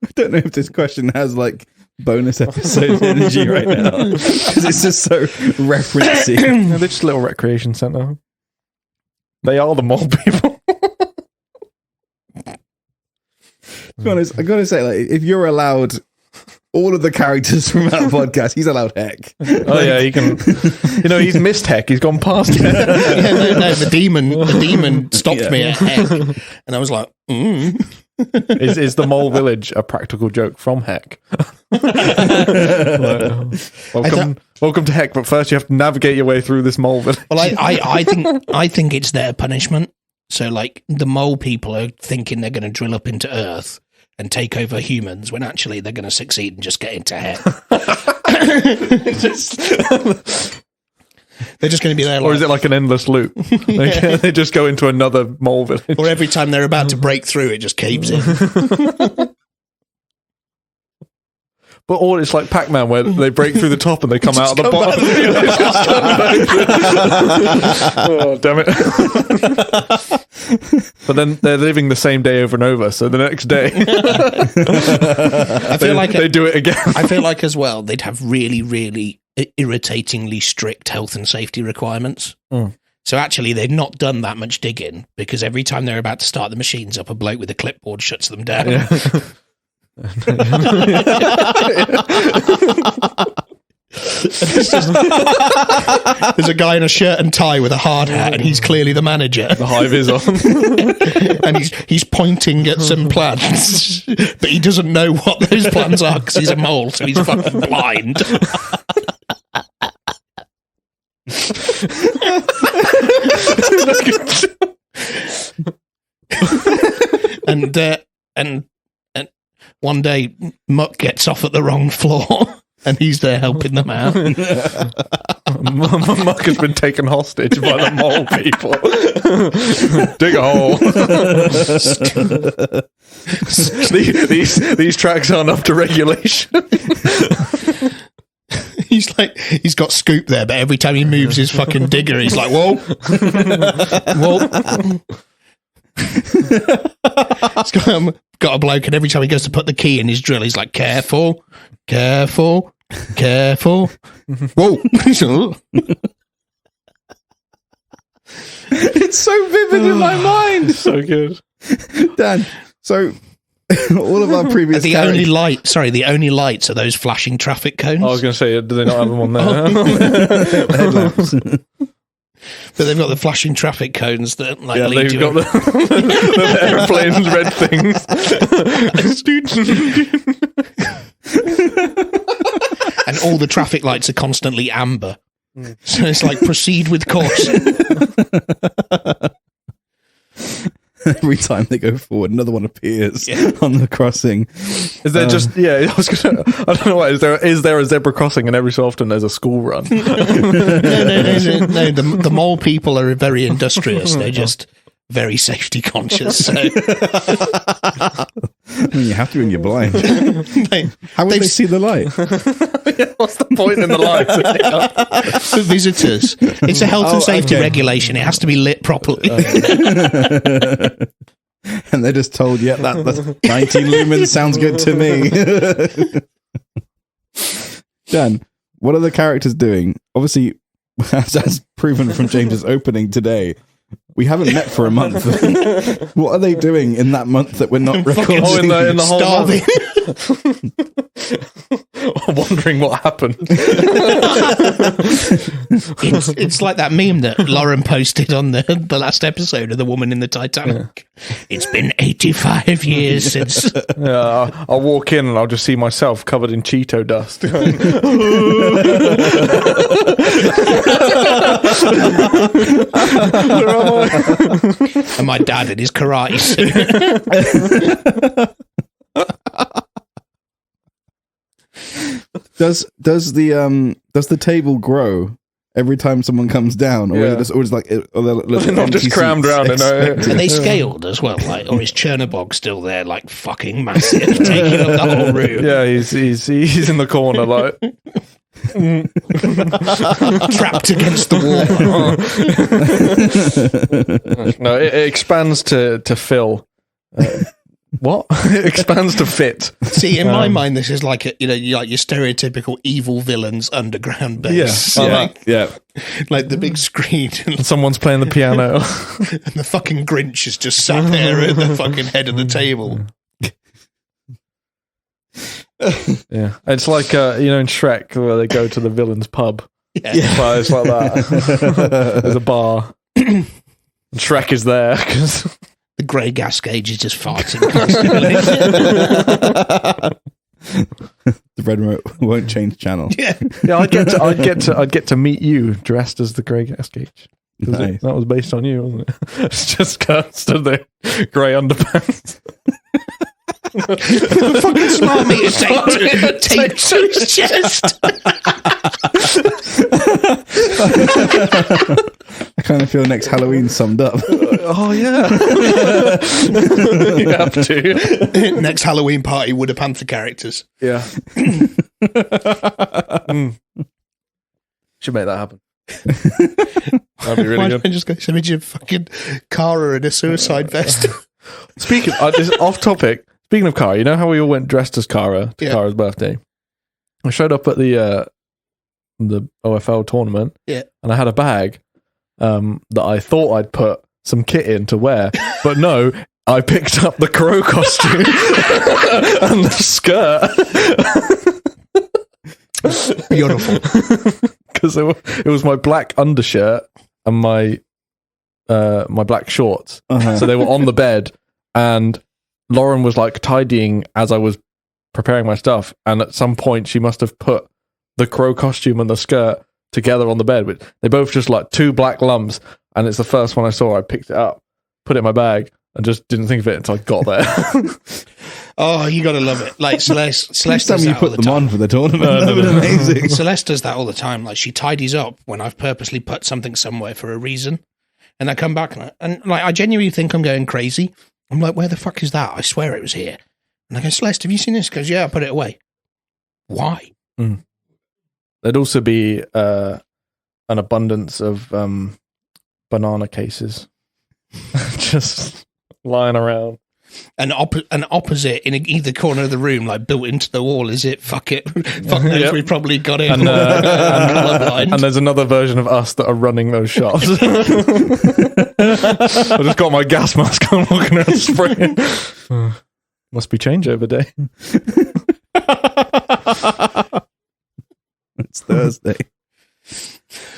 [SPEAKER 1] I don't know if this question has like bonus episode energy right now because it's just so referencey.
[SPEAKER 4] Yeah, they're just a little recreation centre. They are the mole people.
[SPEAKER 1] To be honest, I gotta say, like, if you're allowed all of the characters from that podcast, he's allowed Heck.
[SPEAKER 4] Oh yeah, he can. You know, he's missed Heck. He's gone past Heck.
[SPEAKER 3] No, the demon stopped me at Heck, and I was like,
[SPEAKER 4] Is the mole village a practical joke from Heck? Welcome to Heck, but first you have to navigate your way through this mole village.
[SPEAKER 3] Well, I think it's their punishment. So, like, the mole people are thinking they're going to drill up into Earth and take over humans, when actually they're going to succeed and just get into Heck. They're just going to be there, like,
[SPEAKER 4] Or is it like an endless loop? They just go into another mole village.
[SPEAKER 3] or every time they're about to break through, it just caves in.
[SPEAKER 4] But or it's like Pac-Man, where they break through the top and they come out of the bottom. Oh, damn it. But then they're living the same day over and over, so the next day
[SPEAKER 3] I feel like
[SPEAKER 4] they do it again.
[SPEAKER 3] I feel like as well they'd have really, really irritatingly strict health and safety requirements. So actually they've not done that much digging, because every time they're about to start the machines up, a bloke with a clipboard shuts them down.
[SPEAKER 4] Yeah.
[SPEAKER 3] There's a guy in a shirt and tie with a hard hat, and he's clearly the manager.
[SPEAKER 4] The high vis on.
[SPEAKER 3] And he's pointing at some plans, but he doesn't know what those plans are because he's a mole, so he's fucking blind. and one day Muck gets off at the wrong floor, and he's there helping them out.
[SPEAKER 4] Muck has been taken hostage by the mole people. Dig a hole. these tracks aren't up to regulation.
[SPEAKER 3] He's got Scoop there, but every time he moves his fucking digger, he's like, whoa. Whoa. He's got a bloke, and every time he goes to put the key in his drill, he's like, careful, careful, careful. Whoa.
[SPEAKER 1] It's so vivid in my mind.
[SPEAKER 4] So good.
[SPEAKER 1] Dan, so all of our previous
[SPEAKER 3] the only lights are those flashing traffic cones.
[SPEAKER 4] I was going to say, do they not have them on there?
[SPEAKER 1] headlamps.
[SPEAKER 3] But they've got the flashing traffic cones that lead
[SPEAKER 4] they've
[SPEAKER 3] you.
[SPEAKER 4] got the airplanes, red things.
[SPEAKER 3] And all the traffic lights are constantly amber. So it's like, proceed with caution.
[SPEAKER 1] Every time they go forward, another one appears on the crossing.
[SPEAKER 4] Is there I don't know why. Is there a zebra crossing, and every so often there's a school run?
[SPEAKER 3] No. The mole people are very industrious. They're just very safety conscious. So.
[SPEAKER 1] I mean, you have to when you're blind. How would they see the light?
[SPEAKER 4] What's the point in the light?
[SPEAKER 3] For visitors, it's a health and safety regulation. It has to be lit properly.
[SPEAKER 1] And they're just told, yeah, that's 19 lumens sounds good to me. Dan, what are the characters doing? Obviously, as proven from James's opening today, we haven't met for a month. What are they doing in that month that we're not recording?
[SPEAKER 4] In the whole
[SPEAKER 3] starving.
[SPEAKER 4] Wondering what happened.
[SPEAKER 3] It's like that meme that Lauren posted on the last episode of The Woman in the Titanic. Yeah. It's been 85 years since.
[SPEAKER 4] Yeah, I'll walk in and I'll just see myself covered in Cheeto dust.
[SPEAKER 3] And my dad in his karate suit.
[SPEAKER 1] Does the table grow every time someone comes down, or is it like
[SPEAKER 4] they're not just crammed around?
[SPEAKER 3] Are they scaled as well, or is Chernobog still there, like fucking massive, taking up the whole room?
[SPEAKER 4] Yeah, he's in the corner, like
[SPEAKER 3] trapped against the
[SPEAKER 4] wall. No, it expands to fill. What? It expands to fit.
[SPEAKER 3] See, in my mind, this is like like your stereotypical evil villain's underground base.
[SPEAKER 1] Yeah,
[SPEAKER 3] like the big screen,
[SPEAKER 4] and someone's playing the piano,
[SPEAKER 3] and the fucking Grinch is just sat there at the fucking head of the table.
[SPEAKER 4] Yeah, it's like in Shrek where they go to the villain's pub.
[SPEAKER 3] Yeah,
[SPEAKER 4] but it's like that. There's a bar. And Shrek is there because.
[SPEAKER 3] The grey gas gauge is just farting.
[SPEAKER 1] The red remote won't change channel.
[SPEAKER 3] Yeah.
[SPEAKER 4] I'd get to meet you dressed as the grey gas gauge.
[SPEAKER 1] Nice.
[SPEAKER 4] That was based on you, wasn't it? It's just Kurt stood there, grey underpants.
[SPEAKER 3] The fucking smart meter taped to his chest.
[SPEAKER 1] I kind of feel next Halloween summed up.
[SPEAKER 4] Oh yeah, you have to.
[SPEAKER 3] Next Halloween party, Wood Panther characters.
[SPEAKER 4] Yeah, should make that happen. That'd be really good.
[SPEAKER 3] I just go some image of fucking Kara in a suicide vest.
[SPEAKER 4] Speaking off topic. Speaking of Kara, you know how we all went dressed as Kara to Kara's birthday? I showed up at the OFL tournament, and I had a bag that I thought I'd put some kit in to wear, but no, I picked up the crow costume and the skirt.
[SPEAKER 3] Beautiful,
[SPEAKER 4] because it was my black undershirt and my black shorts, so they were on the bed, and Lauren was like tidying as I was preparing my stuff, and at some point she must have put the crow costume and the skirt together on the bed. But they both just like two black lumps, and it's the first one I saw. I picked it up, put it in my bag, I just didn't think of it until I got there.
[SPEAKER 3] Oh, you gotta love it. Like Celeste
[SPEAKER 1] Next time
[SPEAKER 3] does
[SPEAKER 1] you
[SPEAKER 3] that all
[SPEAKER 1] put
[SPEAKER 3] the
[SPEAKER 1] them
[SPEAKER 3] time.
[SPEAKER 1] on for the tournament, that would be amazing.
[SPEAKER 3] Celeste does that all the time. Like she tidies up when I've purposely put something somewhere for a reason, and I come back and like I genuinely think I'm going crazy. I'm like, where the fuck is that? I swear it was here. And I go, Celeste, have you seen this? She goes, yeah, I put it away. Why?
[SPEAKER 4] There'd also be an abundance of banana cases just lying around.
[SPEAKER 3] An opposite in either corner of the room, like built into the wall, is it? Fuck it. Fuck knows, we probably got it.
[SPEAKER 4] And there's another version of us that are running those shots. I just got my gas mask on, walking around spraying. Must be changeover day.
[SPEAKER 1] It's Thursday.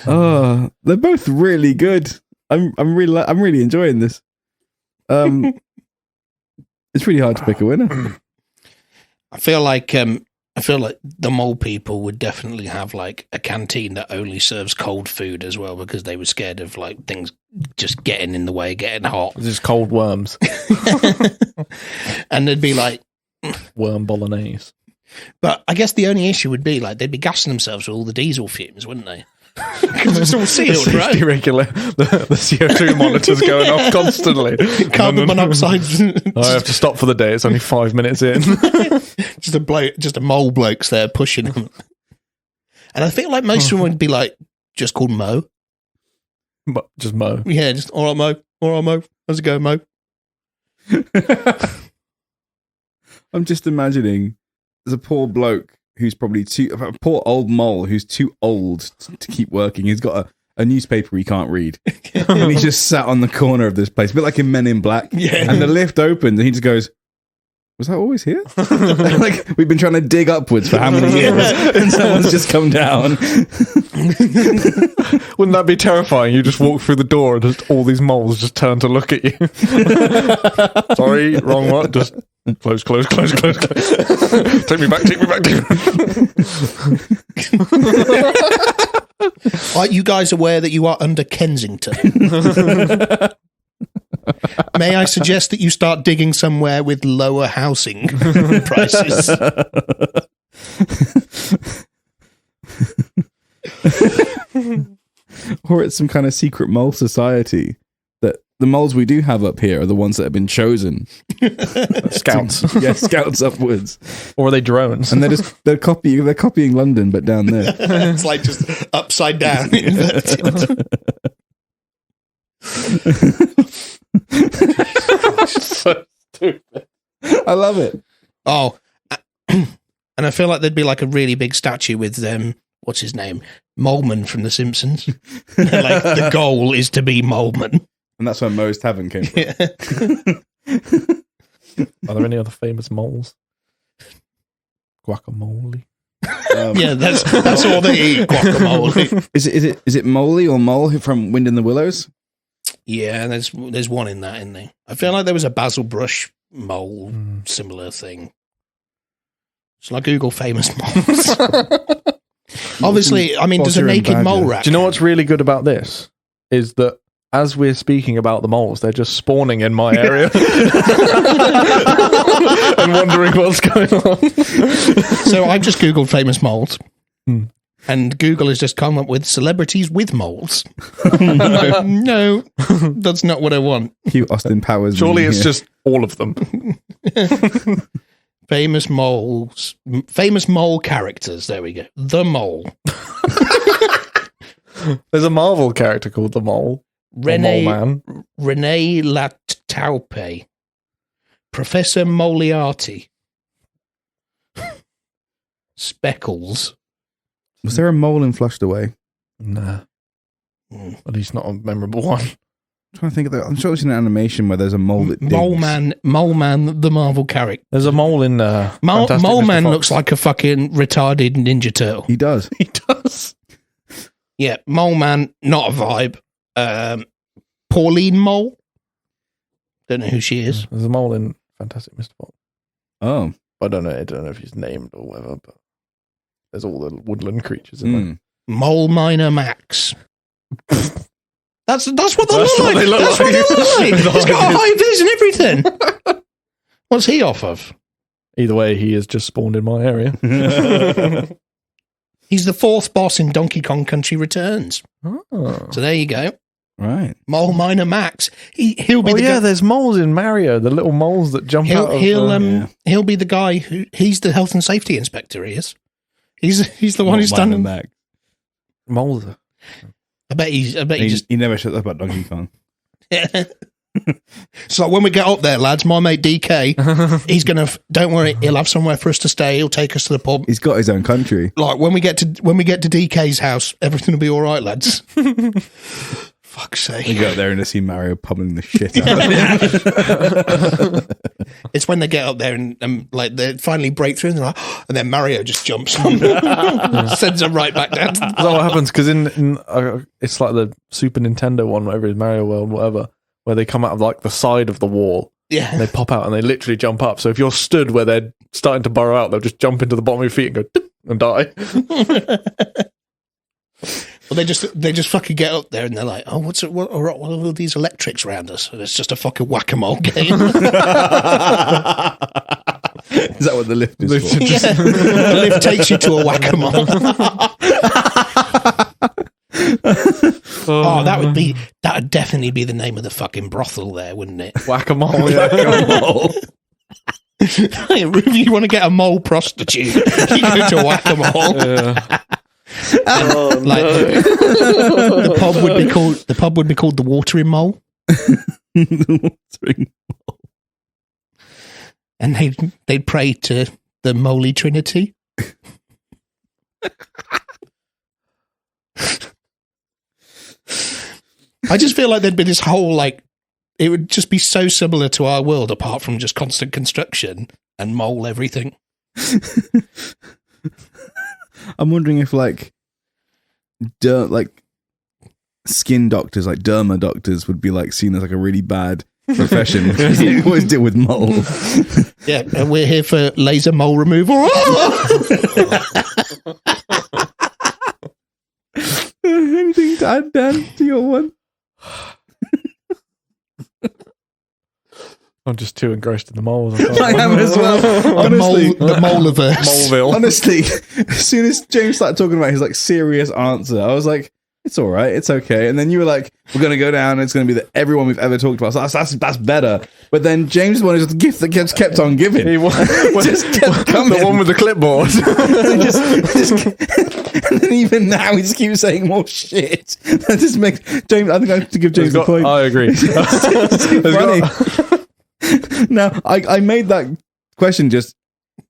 [SPEAKER 1] Oh, they're both really good. I'm really enjoying this. It's really hard to pick a winner.
[SPEAKER 3] I feel like the mole people would definitely have like a canteen that only serves cold food as well, because they were scared of like things just getting in the way, getting hot.
[SPEAKER 4] Just cold worms.
[SPEAKER 3] And they'd be like
[SPEAKER 4] worm bolognese.
[SPEAKER 3] But I guess the only issue would be like they'd be gassing themselves with all the diesel fumes, wouldn't they? Because it's all sealed, right?
[SPEAKER 4] The CO2 monitor's going off constantly.
[SPEAKER 3] Carbon monoxide.
[SPEAKER 4] I have to stop for the day. It's only 5 minutes in.
[SPEAKER 3] just a mole bloke's there pushing him. And I feel like most of them would be like just called Mo.
[SPEAKER 4] Just Mo.
[SPEAKER 3] Yeah, just all right, Mo. All right, Mo. How's it going, Mo?
[SPEAKER 1] I'm just imagining there's a poor bloke who's probably a poor old mole who's too old to keep working. He's got a newspaper he can't read. And he's just sat on the corner of this place, a bit like in Men in Black.
[SPEAKER 3] Yeah.
[SPEAKER 1] And the lift opens and he just goes, was that always here? Like, we've been trying to dig upwards for how many years? And someone's just come down.
[SPEAKER 4] Wouldn't that be terrifying? You just walk through the door and just all these moles just turn to look at you. Sorry, wrong one. Just close. Take me back.
[SPEAKER 3] Are you guys aware that you are under Kensington? May I suggest that you start digging somewhere with lower housing prices?
[SPEAKER 1] Or it's some kind of secret mole society that the moles we do have up here are the ones that have been chosen.
[SPEAKER 4] Scouts.
[SPEAKER 1] Yeah, scouts upwards.
[SPEAKER 4] Or are they drones?
[SPEAKER 1] And they're copying London, but down there.
[SPEAKER 3] It's like just upside down.
[SPEAKER 4] So stupid.
[SPEAKER 1] I love it.
[SPEAKER 3] Oh, and I feel like there'd be like a really big statue with what's his name? Moleman from The Simpsons. Like the goal is to be Moleman.
[SPEAKER 1] And that's where Moe's Tavern came from.
[SPEAKER 3] Yeah.
[SPEAKER 4] Are there any other famous moles? Guacamole.
[SPEAKER 3] Yeah, that's all they eat. Guacamole.
[SPEAKER 1] Is it Moley or Mole from Wind in the Willows?
[SPEAKER 3] Yeah, there's one in that, isn't there? I feel like there was a Basil Brush mole similar thing. So I Google famous moles. Obviously, I mean, does a naked mole rat?
[SPEAKER 4] Do you know what's really good about this? Is that as we're speaking about the moles, they're just spawning in my area and wondering what's going on.
[SPEAKER 3] So I've just Googled famous moles. And Google has just come up with celebrities with moles. No, that's not what I want.
[SPEAKER 1] Cute Austin Powers.
[SPEAKER 4] Surely it's just all of them.
[SPEAKER 3] Famous moles. Famous mole characters. There we go. The Mole.
[SPEAKER 4] There's a Marvel character called the Mole.
[SPEAKER 3] Rene
[SPEAKER 4] Man.
[SPEAKER 3] Lataupe. Professor Moriarty. Speckles.
[SPEAKER 1] Was there a mole in Flushed Away?
[SPEAKER 4] Nah. At least not a memorable one.
[SPEAKER 1] I'm trying to think of that. I'm sure it's an animation where there's a mole that digs.
[SPEAKER 3] Mole Man, the Marvel character.
[SPEAKER 4] There's a mole in
[SPEAKER 3] Mole Man looks like a fucking retarded Ninja Turtle.
[SPEAKER 1] He does.
[SPEAKER 4] He does.
[SPEAKER 3] Yeah, Mole Man, not a vibe. Pauline Mole. Don't know who she is.
[SPEAKER 4] There's a mole in Fantastic Mr. Fox.
[SPEAKER 1] Oh.
[SPEAKER 4] I don't know if he's named or whatever, but there's all the woodland creatures in there.
[SPEAKER 3] Mole Miner Max. That's what they look like. That's what they look like. He's got a high vis and everything. What's he off of?
[SPEAKER 4] Either way, he has just spawned in my area.
[SPEAKER 3] He's the fourth boss in Donkey Kong Country Returns.
[SPEAKER 4] Oh.
[SPEAKER 3] So there you go.
[SPEAKER 1] Right.
[SPEAKER 3] Mole Miner Max. He'll be the guy.
[SPEAKER 4] There's moles in Mario, the little moles that jump out of...
[SPEAKER 3] He'll be the guy he's the health and safety inspector, he is. He's the one who's standing
[SPEAKER 1] back.
[SPEAKER 4] Moles.
[SPEAKER 3] I bet he
[SPEAKER 1] never shut up about Donkey Kong.
[SPEAKER 3] So when we get up there, lads, my mate DK, he's gonna. Don't worry, he'll have somewhere for us to stay. He'll take us to the pub.
[SPEAKER 1] He's got his own country.
[SPEAKER 3] Like when we get to DK's house, everything will be all right, lads. Fuck's sake!
[SPEAKER 1] You go up there and see Mario pummeling the shit out of him.
[SPEAKER 3] It's when they get up there and like they finally break through, and they're like, and then Mario just jumps, sends them right back down.
[SPEAKER 4] That's what happens because in it's like the Super Nintendo one, whatever it is, Mario World, whatever, where they come out of like the side of the wall.
[SPEAKER 3] Yeah,
[SPEAKER 4] and they pop out and they literally jump up. So if you're stood where they're starting to burrow out, they'll just jump into the bottom of your feet and go and die.
[SPEAKER 3] Well, they just fucking get up there and they're like, oh, what are all these electrics around us? And it's just a fucking whack-a-mole game.
[SPEAKER 1] Is that what the lift is for?
[SPEAKER 3] Yeah. The lift takes you to a whack-a-mole. Oh, that would definitely be the name of the fucking brothel there, wouldn't it?
[SPEAKER 4] Whack-a-mole.
[SPEAKER 3] If you want to get a mole prostitute, you go to Whack-a-Mole. Yeah. The pub would be called the Watering Mole.
[SPEAKER 1] The Watering Mole.
[SPEAKER 3] And they'd pray to the Moly Trinity. I just feel like there'd be this whole like it would just be so similar to our world, apart from just constant construction and mole everything.
[SPEAKER 1] I'm wondering if like skin doctors, like derma doctors, would be like seen as like a really bad profession because they always deal with mole.
[SPEAKER 3] Yeah, and we're here for laser mole removal.
[SPEAKER 1] Anything to add, Dan, to your one?
[SPEAKER 4] I'm just too engrossed in the moles.
[SPEAKER 1] I am as well. Honestly,
[SPEAKER 3] the Moleverse.
[SPEAKER 4] Moleville.
[SPEAKER 1] Honestly, as soon as James started talking about his like serious answer, I was like, it's all right, it's okay. And then you were like, we're going to go down, and it's going to be everyone we've ever talked about. So that's better. But then James wanted the gift that kept on giving.
[SPEAKER 4] He
[SPEAKER 1] just kept coming.
[SPEAKER 4] The one with the clipboard.
[SPEAKER 1] And then even now, he just keeps saying more shit. That just makes James. I think I have to give James the point.
[SPEAKER 4] I agree.
[SPEAKER 1] It's too funny. Now, I made that question just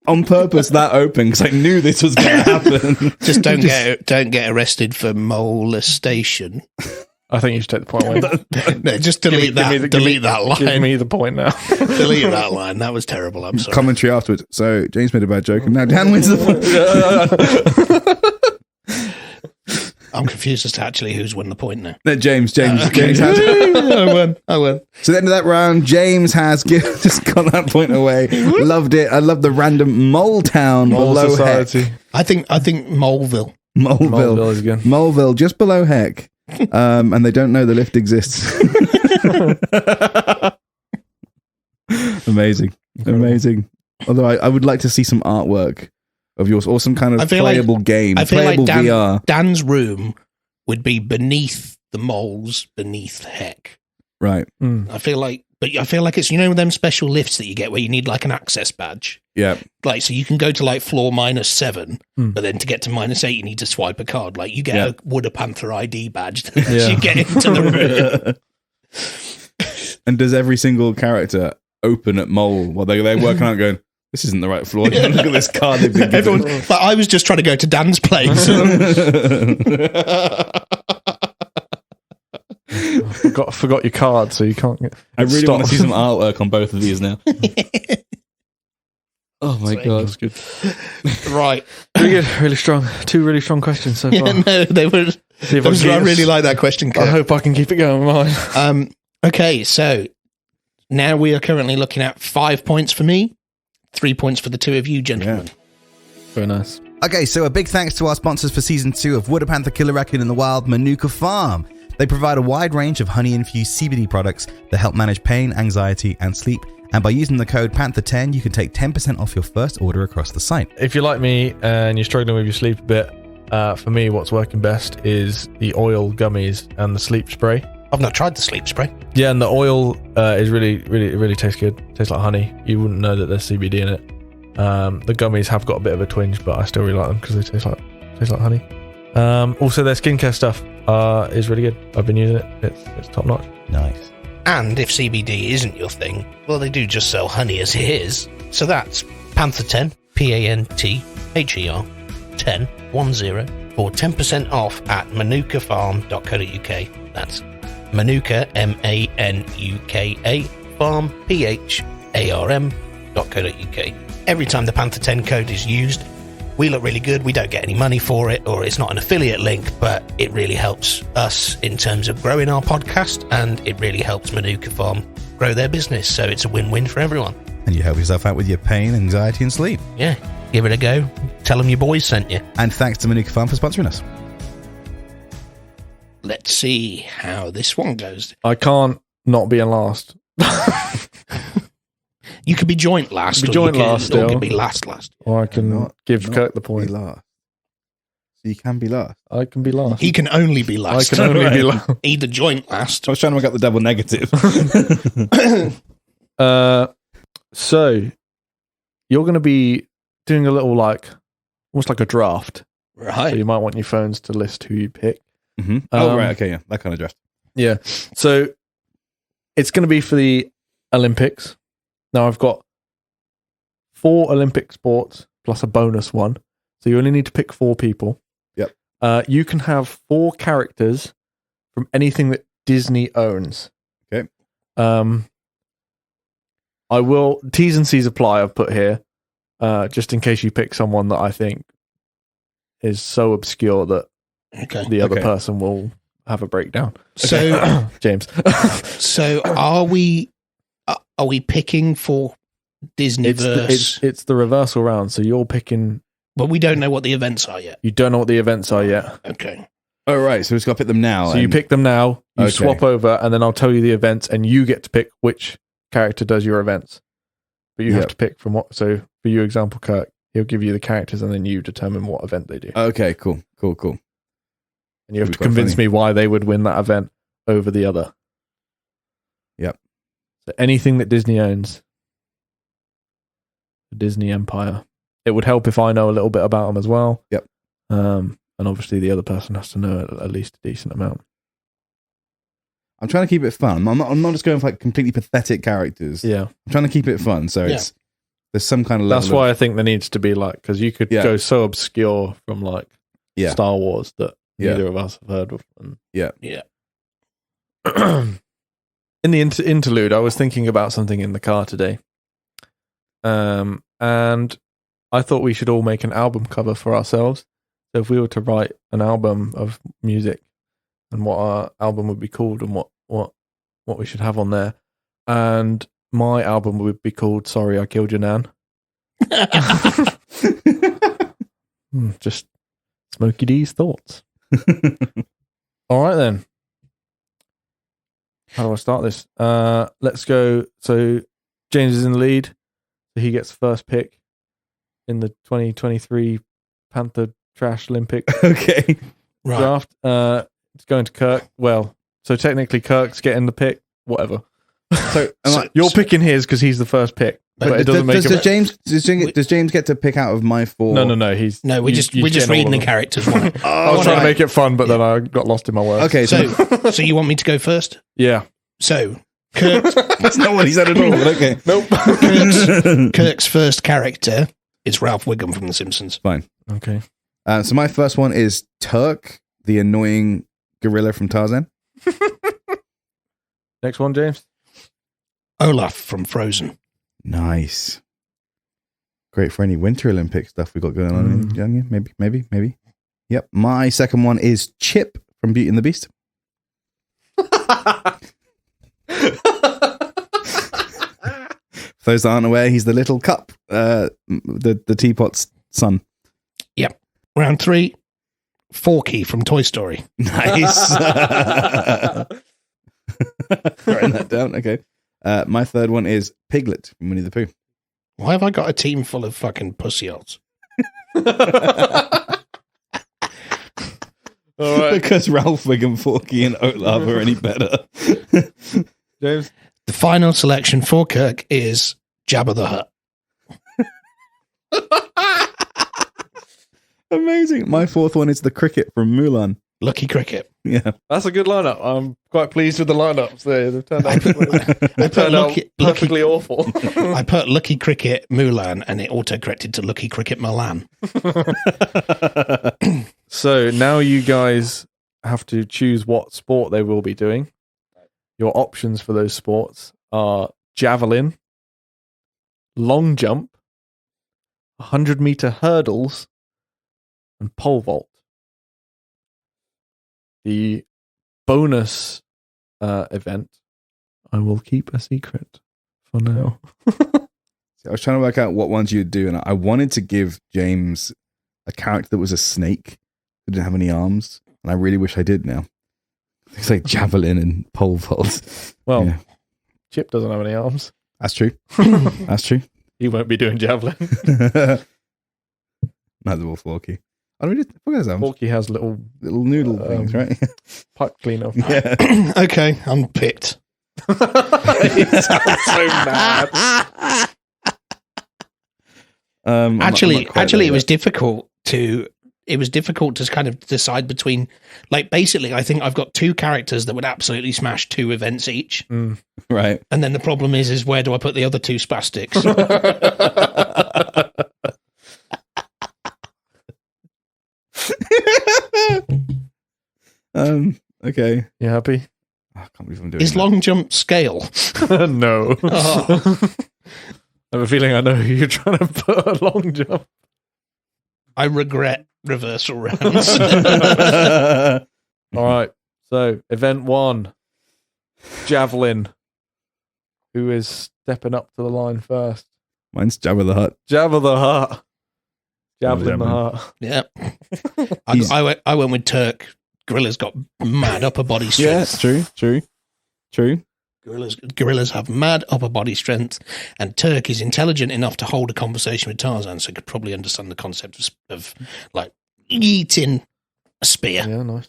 [SPEAKER 1] on purpose that open because I knew this was going to happen.
[SPEAKER 3] Just don't get arrested for molestation.
[SPEAKER 4] I think you should take the point away.
[SPEAKER 3] No, just delete that line.
[SPEAKER 4] Give me the point now.
[SPEAKER 3] Delete that line. That was terrible. I'm sorry.
[SPEAKER 1] Commentary afterwards. So James made a bad joke, and now Dan wins the point.
[SPEAKER 3] I'm confused as to actually who's won the point now.
[SPEAKER 1] No, James has.
[SPEAKER 3] I won.
[SPEAKER 1] So at the end of that round, James has just got that point away. Loved it. I love the random Mole Town below
[SPEAKER 4] Society.
[SPEAKER 1] Heck.
[SPEAKER 3] I think Moleville.
[SPEAKER 1] Moleville
[SPEAKER 4] is again.
[SPEAKER 1] Moleville, just below Heck. And they don't know the lift exists. Amazing. Although I would like to see some artwork of yours or some kind of playable game.
[SPEAKER 3] I feel
[SPEAKER 1] playable
[SPEAKER 3] like
[SPEAKER 1] VR.
[SPEAKER 3] Dan's room would be beneath the moles, beneath Heck.
[SPEAKER 1] Right.
[SPEAKER 3] I feel like it's, you know, them special lifts that you get where you need like an access badge.
[SPEAKER 1] Yeah.
[SPEAKER 3] Like, so you can go to like floor -7, but then to get to -8, you need to swipe a card. Like you get a Wood Panther ID badge that lets you get into the room.
[SPEAKER 1] And does every single character open at Mole while they're working out going, this isn't the right floor. Look at this card they've been given.
[SPEAKER 3] But I was just trying to go to Dan's place.
[SPEAKER 4] Forgot your card, so you can't get...
[SPEAKER 1] I really want to see some artwork on both of these now. Oh my God.
[SPEAKER 4] That's good.
[SPEAKER 3] Right.
[SPEAKER 4] Really good. Really strong. 2 really strong questions so far.
[SPEAKER 3] No, they were... I really like that question, Kirk.
[SPEAKER 4] I hope I can keep it going with mine.
[SPEAKER 3] Okay, so now we are currently looking at 5 points for me, 3 points for the 2 of you, gentlemen.
[SPEAKER 4] Yeah. Very nice.
[SPEAKER 5] Okay, so a big thanks to our sponsors for Season 2 of Wood Panther Killer Raccoon in the Wild, Manuka Farm. They provide a wide range of honey-infused CBD products that help manage pain, anxiety, and sleep. And by using the code PANTHER10, you can take 10% off your first order across the site.
[SPEAKER 4] If you're like me and you're struggling with your sleep a bit, for me, what's working best is the oil gummies and the sleep spray.
[SPEAKER 3] I've not tried the sleep spray.
[SPEAKER 4] Yeah, and the oil is really tastes good. Tastes like honey. You wouldn't know that there's CBD in it. The gummies have got a bit of a twinge, but I still really like them because they taste like honey. Also, their skincare stuff is really good. I've been using it. It's top notch.
[SPEAKER 5] Nice.
[SPEAKER 3] And if CBD isn't your thing, well, they do just sell honey as it is. So that's Panther10, PANTHER 10 for 10% off at manukafarm.co.uk. That's Manuka, MANUKA, farm, PHARM.co.uk. Every time the Panther 10 code is used, we look really good. We don't get any money for it, or it's not an affiliate link, but it really helps us in terms of growing our podcast, and it really helps Manuka Farm grow their business. So it's a win-win for everyone.
[SPEAKER 5] And you help yourself out with your pain, anxiety, and sleep.
[SPEAKER 3] Yeah, give it a go. Tell them your boys sent you.
[SPEAKER 5] And thanks to Manuka Farm for sponsoring us.
[SPEAKER 3] Let's see how this one goes.
[SPEAKER 4] I can't not be in last.
[SPEAKER 3] You could be joint last,
[SPEAKER 4] Be
[SPEAKER 3] or
[SPEAKER 4] joint
[SPEAKER 3] you could,
[SPEAKER 4] last
[SPEAKER 3] or you
[SPEAKER 4] still.
[SPEAKER 3] could be last.
[SPEAKER 4] Or I can give Kirk the
[SPEAKER 1] Be
[SPEAKER 4] point.
[SPEAKER 1] last. So you can be last.
[SPEAKER 4] I can be last.
[SPEAKER 3] He can only be last.
[SPEAKER 4] I can only be last.
[SPEAKER 3] Either joint last.
[SPEAKER 1] I was trying to work out the double negative.
[SPEAKER 4] So you're going to be doing a little almost like a draft.
[SPEAKER 3] Right.
[SPEAKER 4] So you might want your phones to list who you pick.
[SPEAKER 1] Mm-hmm. Oh, right. Okay. Yeah. That kind of draft.
[SPEAKER 4] Yeah. So it's going to be for the Olympics. Now I've got 4 Olympic sports plus a bonus one. So you only need to pick 4 people.
[SPEAKER 1] Yep.
[SPEAKER 4] You can have 4 characters from anything that Disney owns.
[SPEAKER 1] Okay.
[SPEAKER 4] I will T's and C's apply. I've put here, just in case you pick someone that I think is so obscure that the other person will have a breakdown.
[SPEAKER 3] So,
[SPEAKER 4] James.
[SPEAKER 3] So are we picking for Disneyverse?
[SPEAKER 4] It's the reversal round. So you're picking.
[SPEAKER 3] But we don't know what the events are yet.
[SPEAKER 4] You don't know what the events are yet.
[SPEAKER 3] Okay.
[SPEAKER 1] Oh, right. So we've got to pick them now.
[SPEAKER 4] So you pick them now. You
[SPEAKER 1] Okay.
[SPEAKER 4] swap over, and then I'll tell you the events, and you get to pick which character does your events. But you have to pick from what. So for you, example, Kirk, he'll give you the characters, and then you determine what event they do.
[SPEAKER 1] Okay. Cool.
[SPEAKER 4] And you have
[SPEAKER 1] That'd
[SPEAKER 4] to
[SPEAKER 1] be quite
[SPEAKER 4] convince
[SPEAKER 1] funny.
[SPEAKER 4] me why they would win that event over the other.
[SPEAKER 1] Yep.
[SPEAKER 4] So anything that Disney owns, the Disney Empire. It would help if I know a little bit about them as well.
[SPEAKER 1] Yep.
[SPEAKER 4] And obviously the other person has to know at least a decent amount.
[SPEAKER 1] I'm trying to keep it fun. I'm not just going for completely pathetic characters.
[SPEAKER 4] Yeah.
[SPEAKER 1] I'm trying to keep it fun. So there's some kind of level.
[SPEAKER 4] That's why I think there needs to be because you could go so obscure from Star Wars that neither of us have heard of. And
[SPEAKER 3] Yeah.
[SPEAKER 4] in the interlude, I was thinking about something in the car today. And I thought we should all make an album cover for ourselves. So if we were to write an album of music and what our album would be called and what we should have on there. And my album would be called Sorry I Killed Your Nan. Just Smokey D's thoughts. All right then. How do I start this? Let's go. So James is in the lead. So he gets first pick in the 2023 Panther Trash Olympic draft. It's going to Kirk. Well, so technically Kirk's getting the pick. Whatever.
[SPEAKER 1] So
[SPEAKER 4] you're picking his because he's the first pick. But it doesn't make
[SPEAKER 1] does James get to pick out of my 4?
[SPEAKER 4] No.
[SPEAKER 3] We're just reading the characters.
[SPEAKER 4] I was trying to make it fun, but then I got lost in my words.
[SPEAKER 1] Okay,
[SPEAKER 3] so you want me to go first?
[SPEAKER 4] Yeah.
[SPEAKER 3] So Kirk.
[SPEAKER 1] That's not what he said at all. But okay.
[SPEAKER 4] Nope.
[SPEAKER 3] Kirk's first character is Ralph Wiggum from The Simpsons.
[SPEAKER 1] Fine.
[SPEAKER 4] Okay.
[SPEAKER 1] So my first one is Turk, the annoying gorilla from Tarzan.
[SPEAKER 4] Next one, James.
[SPEAKER 3] Olaf from Frozen.
[SPEAKER 1] Nice. Great for any Winter Olympic stuff we got going on. Maybe. Yep. My second one is Chip from Beauty and the Beast. For those that aren't aware, he's the little cup, the teapot's son.
[SPEAKER 3] Yep. Round 3. Forky from Toy Story.
[SPEAKER 1] Nice. Writing that down. Okay. My third one is Piglet from Winnie the Pooh.
[SPEAKER 3] Why have I got a team full of fucking pussy-ots?
[SPEAKER 4] All right.
[SPEAKER 1] Because Ralph Wiggum, Forky, and Olaf are any better.
[SPEAKER 4] James?
[SPEAKER 3] The final selection for Kirk is Jabba the Hutt.
[SPEAKER 1] Amazing. My fourth one is the cricket from Mulan.
[SPEAKER 3] Lucky Cricket.
[SPEAKER 1] Yeah.
[SPEAKER 4] That's a good lineup. I'm quite pleased with the lineups there. They've turned out, perfectly awful.
[SPEAKER 3] I put Lucky Cricket Mulan and it auto-corrected to Lucky Cricket Milan.
[SPEAKER 4] So now you guys have to choose what sport they will be doing. Your options for those sports are javelin, long jump, 100-meter hurdles, and pole vault. The bonus event, I will keep a secret for now.
[SPEAKER 1] I was trying to work out what ones you'd do, and I wanted to give James a character that was a snake who didn't have any arms, and I really wish I did now. Things like javelin and pole vault.
[SPEAKER 4] Well,
[SPEAKER 1] Yeah.
[SPEAKER 4] Chip doesn't have any arms.
[SPEAKER 1] That's true. That's true.
[SPEAKER 4] He won't be doing javelin.
[SPEAKER 1] Neither will Forky. I don't know.
[SPEAKER 4] Forky has little
[SPEAKER 1] Noodle things, right?
[SPEAKER 4] pipe cleaner.
[SPEAKER 1] Yeah.
[SPEAKER 3] Okay, I'm picked.
[SPEAKER 4] He sounds so mad.
[SPEAKER 3] Actually, it was difficult to kind of decide between, like, basically, I think I've got two characters that would absolutely smash two events each.
[SPEAKER 1] Right.
[SPEAKER 3] And then the problem is where do I put the other two spastics?
[SPEAKER 1] Okay.
[SPEAKER 4] You happy?
[SPEAKER 1] Oh, I can't believe I'm doing
[SPEAKER 3] Is
[SPEAKER 1] that.
[SPEAKER 3] long jump scale?
[SPEAKER 4] No.
[SPEAKER 3] Oh.
[SPEAKER 4] I have a feeling I know who you're trying to put a long jump.
[SPEAKER 3] I regret reversal rounds.
[SPEAKER 4] All right. So, event 1, javelin. Who is stepping up to the line first?
[SPEAKER 1] Mine's Jabba the Hutt.
[SPEAKER 4] Jabba the Hutt. Javelin the
[SPEAKER 1] Javelin.
[SPEAKER 4] Hutt.
[SPEAKER 3] Yeah. I went with Turk. Gorillas got mad upper body strength.
[SPEAKER 1] Yeah, true.
[SPEAKER 3] Gorillas have mad upper body strength, and Turk is intelligent enough to hold a conversation with Tarzan, so could probably understand the concept of like eating a spear.
[SPEAKER 4] Yeah, nice.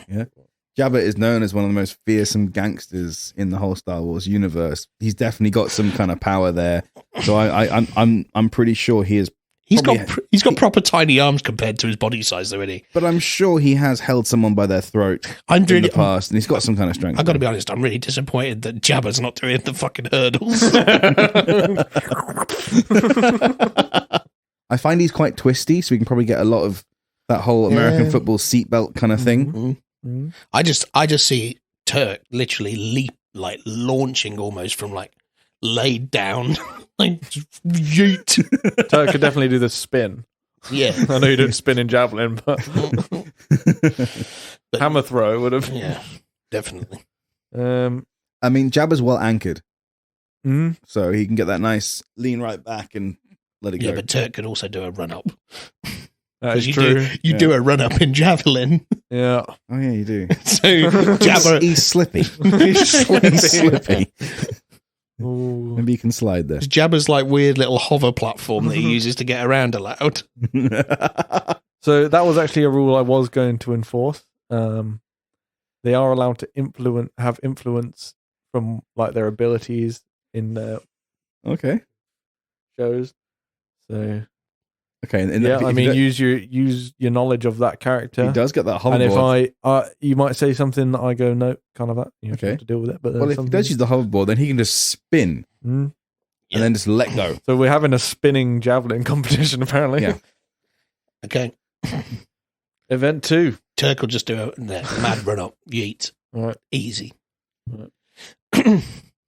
[SPEAKER 1] Yeah. Jabba is known as one of the most fearsome gangsters in the whole Star Wars universe. He's definitely got some kind of power there. So I'm pretty sure he is.
[SPEAKER 3] He's got proper tiny arms compared to his body size, though, isn't he?
[SPEAKER 1] But I'm sure he has held someone by their throat in the past, and he's got some kind of strength.
[SPEAKER 3] I've got to be honest, I'm really disappointed that Jabba's not doing the fucking hurdles.
[SPEAKER 1] I find he's quite twisty, so we can probably get a lot of that whole American football seatbelt kind of thing.
[SPEAKER 3] Mm-hmm. I just see Turk literally launching almost from like laid down, like yeet.
[SPEAKER 4] Turk could definitely do the spin.
[SPEAKER 3] Yeah,
[SPEAKER 4] I know you don't spin in javelin, but hammer throw would have.
[SPEAKER 3] Yeah, definitely.
[SPEAKER 1] I mean, Jabba's well anchored,
[SPEAKER 4] Mm.
[SPEAKER 1] so he can get that nice lean right back and let it
[SPEAKER 3] Yeah,
[SPEAKER 1] go.
[SPEAKER 3] but Turk could also do a run up.
[SPEAKER 4] That is
[SPEAKER 3] You
[SPEAKER 4] true.
[SPEAKER 3] do a run up in javelin.
[SPEAKER 4] Yeah.
[SPEAKER 1] Oh yeah, you do.
[SPEAKER 3] So Jabba,
[SPEAKER 1] He's slippy.
[SPEAKER 3] he's
[SPEAKER 1] He's slippy.
[SPEAKER 4] Ooh.
[SPEAKER 1] Maybe you can slide there.
[SPEAKER 3] Jabba's like weird little hover platform that he uses to get around allowed.
[SPEAKER 4] So that was actually a rule I was going to enforce. They are allowed to have influence from like their abilities in their
[SPEAKER 1] Okay.
[SPEAKER 4] shows. So
[SPEAKER 1] Okay. And
[SPEAKER 4] yeah, I mean,
[SPEAKER 1] he
[SPEAKER 4] use your knowledge of that character.
[SPEAKER 1] does get that
[SPEAKER 4] And
[SPEAKER 1] hoverboard.
[SPEAKER 4] if you might say something that I go no, kind of that. You have
[SPEAKER 1] Okay.
[SPEAKER 4] to deal with it. But
[SPEAKER 1] Well, if he does use the hoverboard, then he can just spin
[SPEAKER 4] Mm.
[SPEAKER 1] and then just let go.
[SPEAKER 4] So we're having a spinning javelin competition apparently.
[SPEAKER 1] Yeah.
[SPEAKER 3] Okay,
[SPEAKER 4] Event 2.
[SPEAKER 3] Turk will just do a mad run up, yeet,
[SPEAKER 4] All right.
[SPEAKER 3] easy.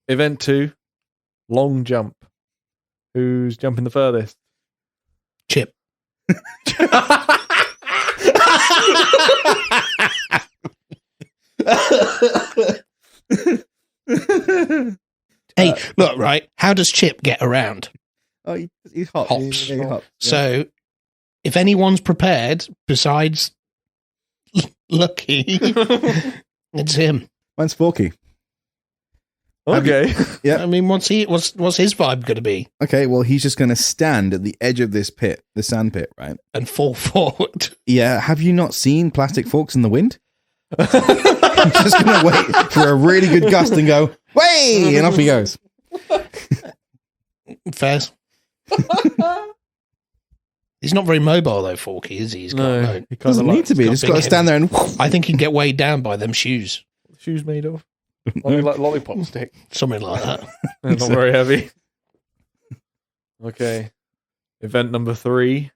[SPEAKER 4] Event 2. Long jump. Who's jumping the furthest?
[SPEAKER 3] Chip. Hey, look, right? How does Chip get around?
[SPEAKER 1] Oh, he's hot.
[SPEAKER 3] Hops.
[SPEAKER 1] He hops. Yeah.
[SPEAKER 3] So, if anyone's prepared, besides Lucky. It's him.
[SPEAKER 1] Mine's Forky.
[SPEAKER 4] Okay.
[SPEAKER 1] Yeah.
[SPEAKER 3] I mean, what's his vibe going to be?
[SPEAKER 1] Okay, well, he's just going to stand at the edge of this pit, the sand pit, right?
[SPEAKER 3] And fall forward.
[SPEAKER 1] Yeah. Have you not seen plastic forks in the wind? I'm just going to wait for a really good gust and go, way! And off he goes.
[SPEAKER 3] Fairs. He's not very mobile, though, Forky, is he? He's got
[SPEAKER 4] he
[SPEAKER 1] Doesn't need to be. Just got to stand there and...
[SPEAKER 3] I think he'd get weighed down by them shoes.
[SPEAKER 4] Shoes made of? Like lollipop stick.
[SPEAKER 3] Something like that.
[SPEAKER 4] They're not very heavy. Okay. Event number 3.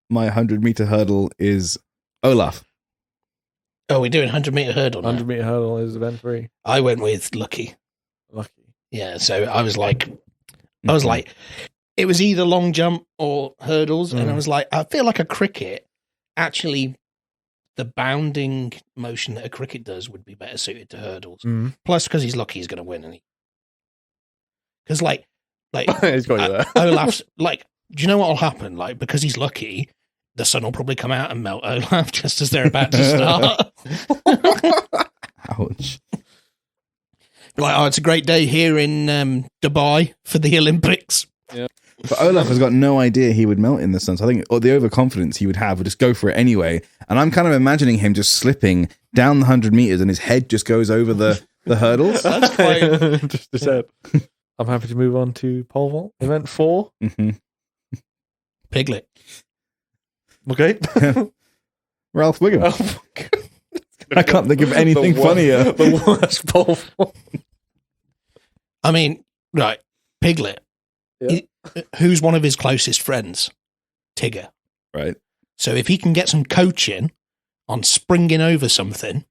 [SPEAKER 1] My 100-meter hurdle is Olaf.
[SPEAKER 3] Oh, we're doing 100-meter hurdle now.
[SPEAKER 4] 100-meter hurdle is event 3.
[SPEAKER 3] I went with Lucky.
[SPEAKER 4] Lucky.
[SPEAKER 3] Yeah, so I was like, it was either long jump or hurdles, and I was like, I feel like a cricket, actually, the bounding motion that a cricket does would be better suited to hurdles. Plus, because he's lucky, he's going to win, and because like
[SPEAKER 4] he's got you there.
[SPEAKER 3] Olaf's like, do you know what will happen? Like, because he's lucky, the sun will probably come out and melt Olaf just as they're about to start.
[SPEAKER 1] Ouch.
[SPEAKER 3] Like, oh, it's a great day here in Dubai for the Olympics.
[SPEAKER 4] Yeah.
[SPEAKER 1] But Olaf has got no idea he would melt in the sun. So I think the overconfidence he would have would just go for it anyway. And I'm kind of imagining him just slipping down the 100 meters and his head just goes over the hurdles.
[SPEAKER 3] That's quite...
[SPEAKER 4] Just a sec. I'm happy to move on to pole vault. Event 4.
[SPEAKER 1] Mm-hmm.
[SPEAKER 3] Piglet.
[SPEAKER 4] Okay.
[SPEAKER 1] Ralph Wiggum.
[SPEAKER 4] Oh,
[SPEAKER 1] I can't think of anything funnier.
[SPEAKER 4] The worst pole vault.
[SPEAKER 3] I mean, right, Piglet.
[SPEAKER 4] Yeah.
[SPEAKER 3] Who's one of his closest friends? Tigger.
[SPEAKER 1] Right.
[SPEAKER 3] So if he can get some coaching on springing over something,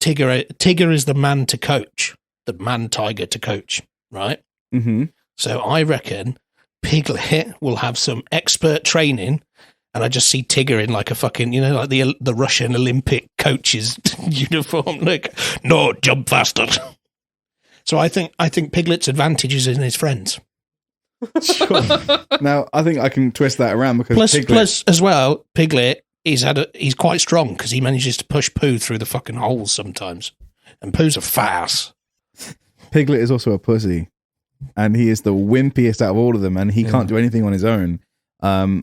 [SPEAKER 3] Tigger is the man to coach, the man tiger to coach, right?
[SPEAKER 1] Mm-hmm.
[SPEAKER 3] So I reckon Piglet will have some expert training, and I just see Tigger in like a fucking, like the Russian Olympic coach's uniform. Like, no, jump faster. So I think Piglet's advantage is in his friends.
[SPEAKER 1] Sure. Now I think I can twist that around because
[SPEAKER 3] plus as well, Piglet he's quite strong because he manages to push Pooh through the fucking holes sometimes, and Pooh's a fast.
[SPEAKER 1] Piglet is also a pussy, and he is the wimpiest out of all of them, and he can't do anything on his own.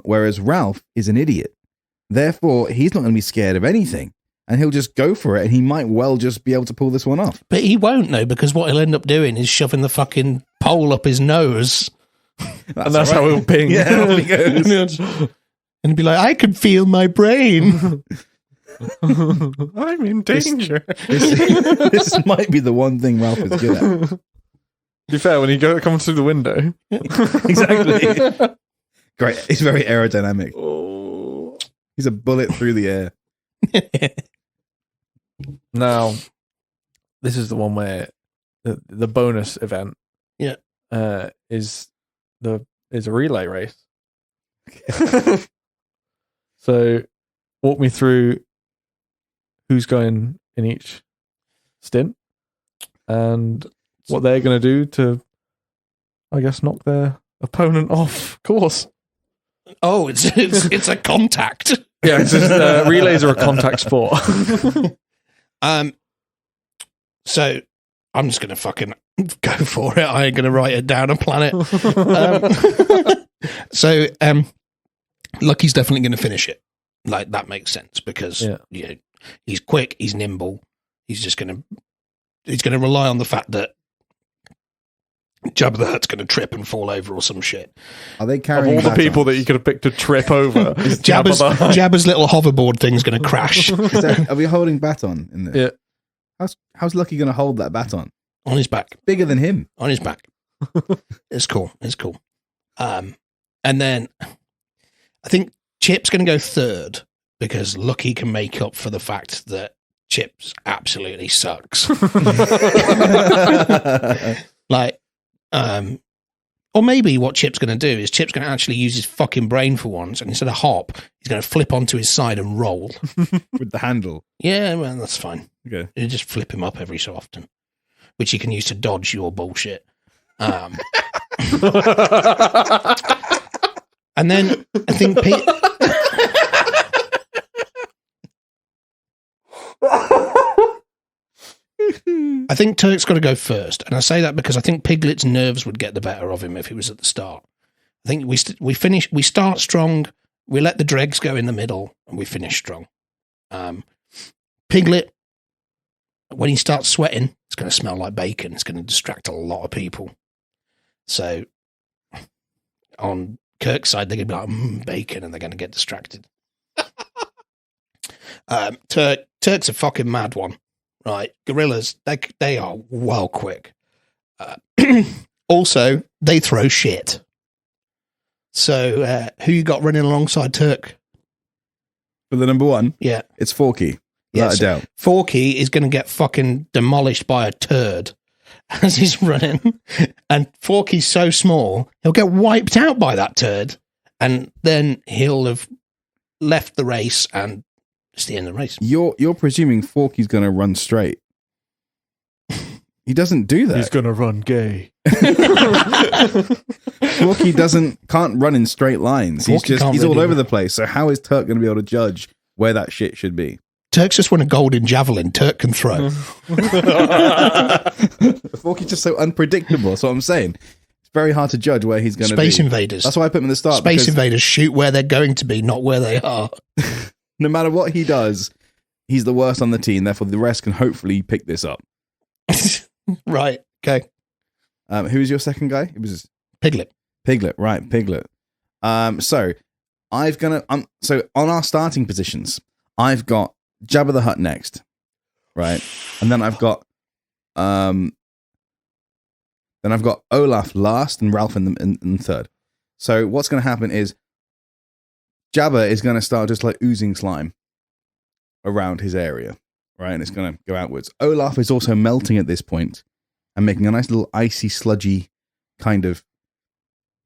[SPEAKER 1] Whereas Ralph is an idiot, therefore he's not going to be scared of anything. And he'll just go for it, and he might well just be able to pull this one off.
[SPEAKER 3] But he won't know, because what he'll end up doing is shoving the fucking pole up his nose.
[SPEAKER 4] That's how he'll ping.
[SPEAKER 1] Yeah, off he goes.
[SPEAKER 3] And he'll be like, I can feel my brain.
[SPEAKER 4] I'm in danger.
[SPEAKER 1] This might be the one thing Ralph is good at.
[SPEAKER 4] To be fair, when he comes through the window.
[SPEAKER 1] Exactly. Great. He's very aerodynamic.
[SPEAKER 4] Oh.
[SPEAKER 1] He's a bullet through the air.
[SPEAKER 4] Now, this is the one where the bonus event, is a relay race. So, walk me through who's going in each stint and what they're going to do to, I guess, knock their opponent off course.
[SPEAKER 3] Oh, it's a contact.
[SPEAKER 4] Yeah, it's just, relays are a contact sport.
[SPEAKER 3] So I'm just gonna fucking go for it. I ain't gonna write it down and plan it. Lucky's definitely gonna finish it. Like, that makes sense because he's quick, he's nimble. He's gonna rely on the fact that Jabba the Hutt's going to trip and fall over or some shit.
[SPEAKER 1] Are they carrying
[SPEAKER 4] of all the people that you could have picked to trip over?
[SPEAKER 3] Jabba's little hoverboard thing's going to crash.
[SPEAKER 1] Are we holding baton in there?
[SPEAKER 4] Yeah.
[SPEAKER 1] How's Lucky going to hold that baton?
[SPEAKER 3] On his back.
[SPEAKER 1] Bigger than him.
[SPEAKER 3] On his back. It's cool. And then I think Chip's going to go third because Lucky can make up for the fact that Chips absolutely sucks. Or maybe what Chip's going to do is Chip's going to actually use his fucking brain for once, and instead of hop, he's going to flip onto his side and roll.
[SPEAKER 1] With the handle.
[SPEAKER 3] Yeah, well, that's fine.
[SPEAKER 1] Okay.
[SPEAKER 3] You just flip him up every so often, which you can use to dodge your bullshit. And then I think I think Turk's got to go first, and I say that because I think Piglet's nerves would get the better of him if he was at the start. I think we start strong, we let the dregs go in the middle, and we finish strong. Piglet, when he starts sweating, it's going to smell like bacon. It's going to distract a lot of people. So on Kirk's side, they're going to be like, bacon, and they're going to get distracted. Turk's a fucking mad one, right? Gorillas, they are well quick. Also, they throw shit. So who you got running alongside Turk?
[SPEAKER 1] For the number one?
[SPEAKER 3] Yeah.
[SPEAKER 1] It's Forky. Without a doubt.
[SPEAKER 3] Forky is going to get fucking demolished by a turd as he's running. And Forky's so small, he'll get wiped out by that turd. And then he'll have left the race and it's the end of the race.
[SPEAKER 1] You're presuming Forky's going to run straight. He doesn't do that.
[SPEAKER 4] He's going to run gay.
[SPEAKER 1] Forky can't run in straight lines. He's all over the place. So how is Turk going to be able to judge where that shit should be?
[SPEAKER 3] Turk's just won a golden javelin. Turk can throw.
[SPEAKER 1] Forky's just so unpredictable. That's what I'm saying. It's very hard to judge where he's going to be.
[SPEAKER 3] Space invaders.
[SPEAKER 1] That's why I put him at the start.
[SPEAKER 3] Space invaders shoot where they're going to be, not where they are.
[SPEAKER 1] No matter what he does, he's the worst on the team. Therefore, the rest can hopefully pick this up.
[SPEAKER 3] Right. Okay.
[SPEAKER 1] Who was your second guy? It was
[SPEAKER 3] Piglet.
[SPEAKER 1] Piglet. Right. Piglet. So on our starting positions, I've got Jabba the Hutt next, right, and then I've got Olaf last and Ralph in third. So what's going to happen is Jabba is going to start just like oozing slime around his area, right, and it's going to go outwards. Olaf is also melting at this point and making a nice little icy, sludgy kind of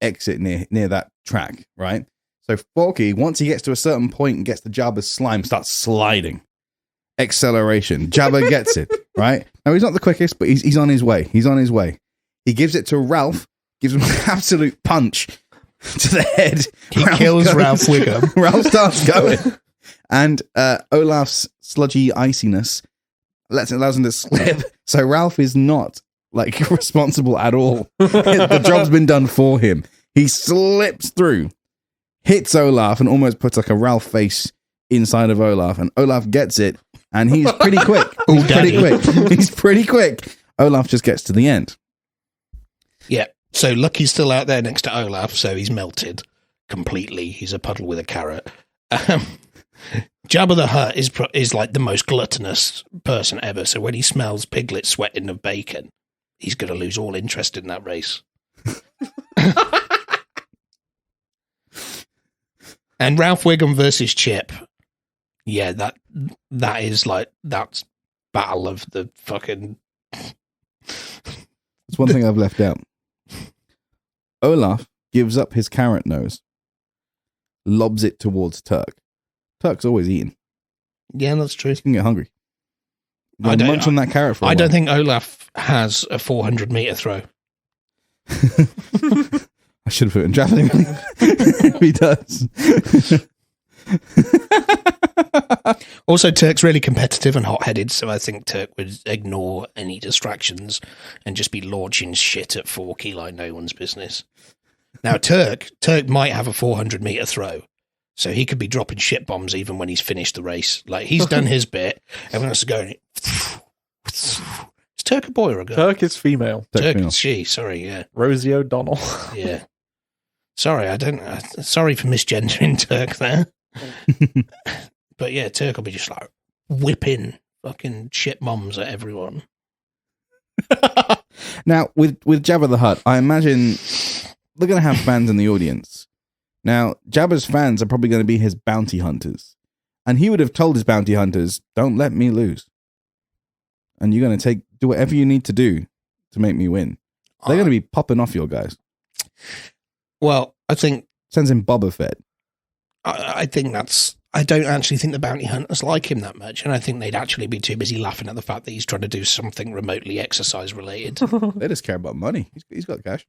[SPEAKER 1] exit near that track, right? So Forky, once he gets to a certain point and gets the Jabba's slime, starts sliding. Acceleration. Jabba gets it, right? Now, he's not the quickest, but he's on his way. He's on his way. He gives it to Ralph, gives him an absolute punch to the head.
[SPEAKER 3] He kills Ralph Wiggum.
[SPEAKER 1] Ralph starts going. And Olaf's sludgy iciness allows him to slip. So Ralph is not like responsible at all. The job's been done for him. He slips through, hits Olaf, and almost puts like a Ralph face inside of Olaf, and Olaf gets it, and he's pretty quick. He's pretty quick. Olaf just gets to the end.
[SPEAKER 3] Yeah. So Lucky's still out there next to Olaf, so he's melted completely. He's a puddle with a carrot. Jabba the Hutt is like the most gluttonous person ever. So when he smells Piglet sweating of bacon, he's going to lose all interest in that race. And Ralph Wiggum versus Chip. Yeah, that is like, that's battle of the fucking...
[SPEAKER 1] There's one thing I've left out. Olaf gives up his carrot nose, lobs it towards Turk. Turk's always eating.
[SPEAKER 3] Yeah, that's true.
[SPEAKER 1] He can get hungry. I don't munch on that carrot for a
[SPEAKER 3] I
[SPEAKER 1] while.
[SPEAKER 3] don't think Olaf has a 400-meter throw.
[SPEAKER 1] I should have put it in javelin. If he does.
[SPEAKER 3] Also, Turk's really competitive and hot-headed, so I think Turk would ignore any distractions and just be launching shit at Forky like no one's business. Now, Turk might have a 400-meter throw, so he could be dropping shit bombs even when he's finished the race. Like, he's done his bit. Everyone else is going... Is Turk a boy or a girl?
[SPEAKER 4] Turk is female.
[SPEAKER 3] Turk is she, sorry, yeah.
[SPEAKER 4] Rosie O'Donnell.
[SPEAKER 3] Yeah. Sorry, sorry for misgendering Turk there. But yeah, Turk will be just like whipping fucking shit bombs at everyone.
[SPEAKER 1] Now, with Jabba the Hutt, I imagine they're going to have fans in the audience. Now, Jabba's fans are probably going to be his bounty hunters. And he would have told his bounty hunters, don't let me lose. And you're going to do whatever you need to do to make me win. They're going to be popping off your guys.
[SPEAKER 3] Well, I think...
[SPEAKER 1] Sends him Boba Fett.
[SPEAKER 3] I think that's... I don't actually think the bounty hunters like him that much, and I think they'd actually be too busy laughing at the fact that he's trying to do something remotely exercise-related.
[SPEAKER 1] They just care about money. He's got cash.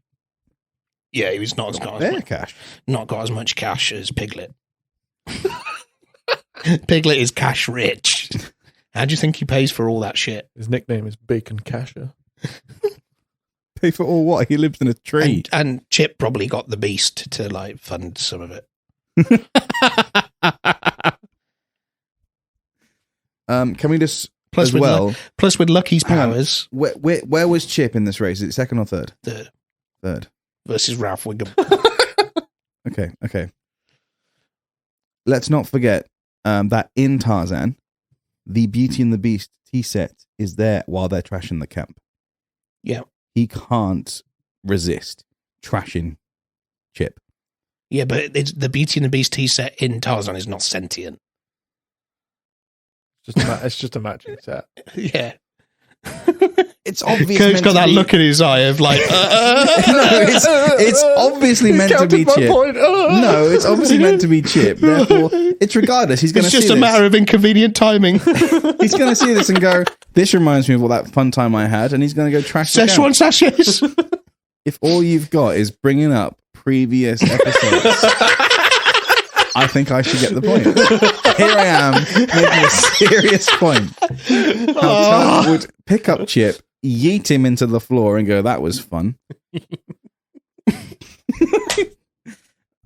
[SPEAKER 3] Yeah, he's not got as much cash as Piglet. Piglet is cash rich, How do you think he pays for all that shit?
[SPEAKER 4] His nickname is Bacon Casher.
[SPEAKER 1] Pay for all what? He lives in a tree.
[SPEAKER 3] And Chip probably got the beast to like fund some of it.
[SPEAKER 1] Can we just
[SPEAKER 3] Plus,
[SPEAKER 1] as
[SPEAKER 3] with
[SPEAKER 1] well?
[SPEAKER 3] Plus, with Lucky's
[SPEAKER 1] Hang on.
[SPEAKER 3] powers,
[SPEAKER 1] Where was Chip in this race? Is it second or third? Third.
[SPEAKER 3] Versus Ralph Wiggum.
[SPEAKER 1] Okay. Let's not forget that in Tarzan, the Beauty and the Beast tea set is there while they're trashing the camp.
[SPEAKER 3] Yeah.
[SPEAKER 1] He can't resist trashing Chip.
[SPEAKER 3] Yeah, but the Beauty and the Beast tea set in Tarzan is not sentient.
[SPEAKER 4] It's just a matching set.
[SPEAKER 3] Yeah.
[SPEAKER 1] It's obvious.
[SPEAKER 3] Kirk's got that look in his eye of like,
[SPEAKER 1] it's obviously meant to be Chip. No, it's obviously meant to be Chip. Therefore, it's regardless. He's going to see
[SPEAKER 3] It's just a matter of inconvenient timing.
[SPEAKER 1] He's going to see this and go, this reminds me of all that fun time I had, and he's going to go trash the
[SPEAKER 3] Szechuan
[SPEAKER 1] camp.
[SPEAKER 3] sachets.
[SPEAKER 1] If all you've got is bringing up previous episodes, I think I should get the point. Here I am making a serious point. How Turk would pick up Chip, yeet him into the floor, and go, that was fun.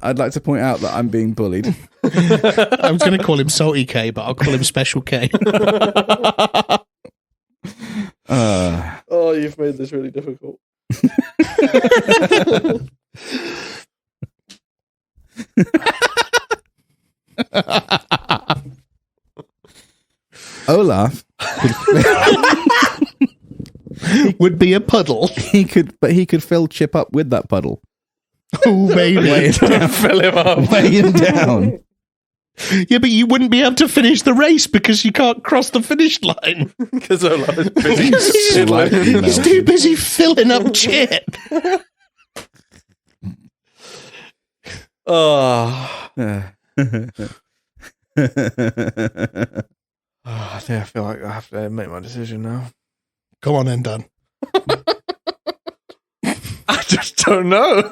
[SPEAKER 1] I'd like to point out that I'm being bullied.
[SPEAKER 3] I was going to call him Salty K, but I'll call him Special K.
[SPEAKER 4] Oh, you've made this really difficult.
[SPEAKER 1] Olaf
[SPEAKER 3] would be a puddle.
[SPEAKER 1] he could fill Chip up with that puddle.
[SPEAKER 3] Oh, maybe.
[SPEAKER 4] Fill him up.
[SPEAKER 1] Weigh him down.
[SPEAKER 3] Yeah, but you wouldn't be able to finish the race because you can't cross the finish line.
[SPEAKER 4] Because Olaf is busy.
[SPEAKER 3] He's too busy filling up Chip.
[SPEAKER 4] Oh. I think I feel like I have to make my decision now.
[SPEAKER 3] Come on then, Dan.
[SPEAKER 4] I just don't know.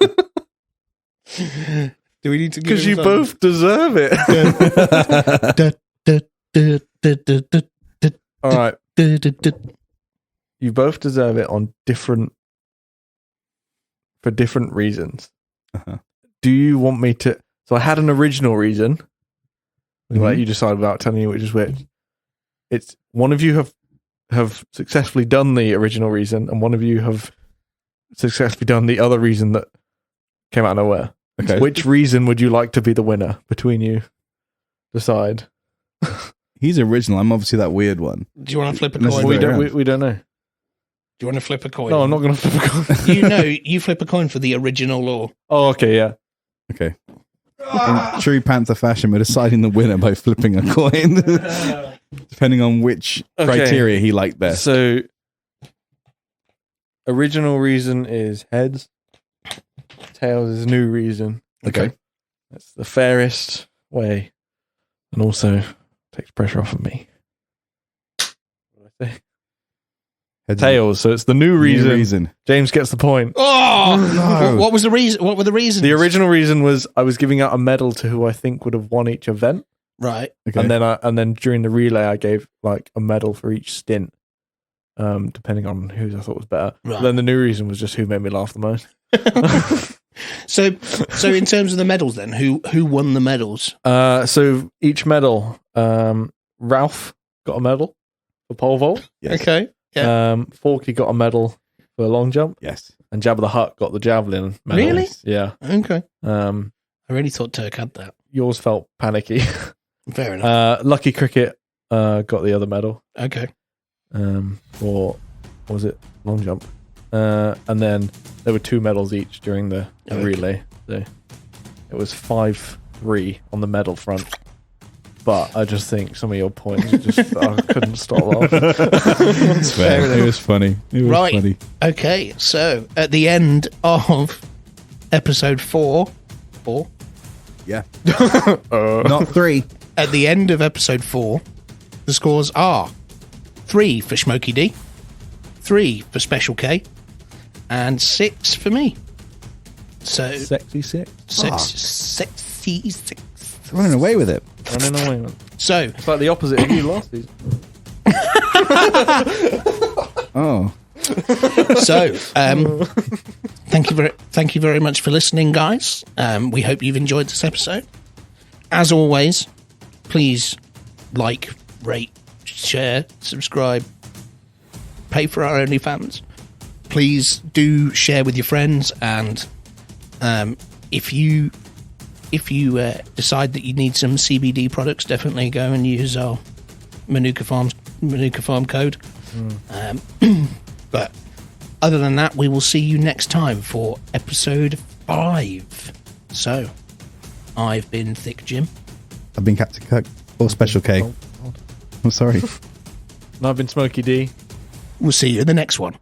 [SPEAKER 3] Do we need to?
[SPEAKER 4] Because you both deserve it. All right. You both deserve it on for different reasons.
[SPEAKER 1] Uh-huh.
[SPEAKER 4] Do you want me to? So I had an original reason.
[SPEAKER 1] Mm-hmm.
[SPEAKER 4] Like you decide without telling you which is which. It's one of you have successfully done the original reason, and one of you have successfully done the other reason that came out of nowhere.
[SPEAKER 1] Okay.
[SPEAKER 4] Which reason would you like to be the winner between you? Decide.
[SPEAKER 1] He's original. I'm obviously that weird one.
[SPEAKER 3] Do you want to flip a
[SPEAKER 1] Unless
[SPEAKER 3] coin?
[SPEAKER 1] it's
[SPEAKER 4] We
[SPEAKER 1] way
[SPEAKER 4] don't.
[SPEAKER 1] around.
[SPEAKER 4] We don't know.
[SPEAKER 3] Do you want to flip a coin?
[SPEAKER 4] No, I'm not going to flip a coin.
[SPEAKER 3] You flip a coin for the original law.
[SPEAKER 4] Oh, okay, yeah.
[SPEAKER 1] Okay. In true Panther fashion, we're deciding the winner by flipping a coin, depending on which criteria he liked best.
[SPEAKER 4] So, original reason is heads. Tails is new reason.
[SPEAKER 1] Okay.
[SPEAKER 4] That's the fairest way, and also takes pressure off of me. What did I say?
[SPEAKER 1] Heads
[SPEAKER 4] Tails. So it's the new reason. James gets the point.
[SPEAKER 3] Oh
[SPEAKER 1] no.
[SPEAKER 3] What was the reason? What were the reasons?
[SPEAKER 4] The original reason was I was giving out a medal to who I think would have won each event,
[SPEAKER 3] Right.
[SPEAKER 1] Okay.
[SPEAKER 4] and then during the relay I gave like a medal for each stint, depending on who I thought was better.
[SPEAKER 3] Right.
[SPEAKER 4] Then the new reason was just who made me laugh the most.
[SPEAKER 3] So in terms of the medals, then who won the medals?
[SPEAKER 4] So each medal, Ralph got a medal for pole vault.
[SPEAKER 1] Yes.
[SPEAKER 3] Okay. Yeah.
[SPEAKER 4] Forky got a medal for long jump,
[SPEAKER 1] Yes.
[SPEAKER 4] and Jabba the Hutt got the javelin medal.
[SPEAKER 3] Really?
[SPEAKER 4] Yeah.
[SPEAKER 3] Okay.
[SPEAKER 4] I
[SPEAKER 3] I really thought Turk had that.
[SPEAKER 4] Yours felt panicky.
[SPEAKER 3] Fair enough.
[SPEAKER 4] Lucky Cricket got the other medal.
[SPEAKER 3] Okay.
[SPEAKER 4] For what was it, long jump, and then there were 2 medals each during the
[SPEAKER 3] Okay.
[SPEAKER 4] relay. So it was 5-3 on the medal front. But I just think some of your points just I couldn't stop laughing.
[SPEAKER 1] That's fair. It was funny. It was
[SPEAKER 3] Right.
[SPEAKER 1] funny.
[SPEAKER 3] Okay. So at the end of episode 4,
[SPEAKER 1] Yeah. Not 3.
[SPEAKER 3] at the end of episode 4, the scores are 3 for Smokey D, 3 for Special K, and 6 for me. So
[SPEAKER 4] Sexy six.
[SPEAKER 3] sexy 6.
[SPEAKER 1] Running away with it.
[SPEAKER 4] Running away. Man.
[SPEAKER 3] So
[SPEAKER 4] It's like the opposite of you last season.
[SPEAKER 1] Oh.
[SPEAKER 3] So, thank you very much for listening, guys. We hope you've enjoyed this episode. As always, please like, rate, share, subscribe, pay for our OnlyFans. Please do share with your friends, and if you decide that you need some CBD products, definitely go and use our Manuka Farm code. But other than that, we will see you next time for episode 5. So, I've been Thick Jim.
[SPEAKER 1] I've been Captain Kirk. Or Special K. I'm sorry.
[SPEAKER 4] And I've been Smokey D.
[SPEAKER 3] We'll see you in the next one.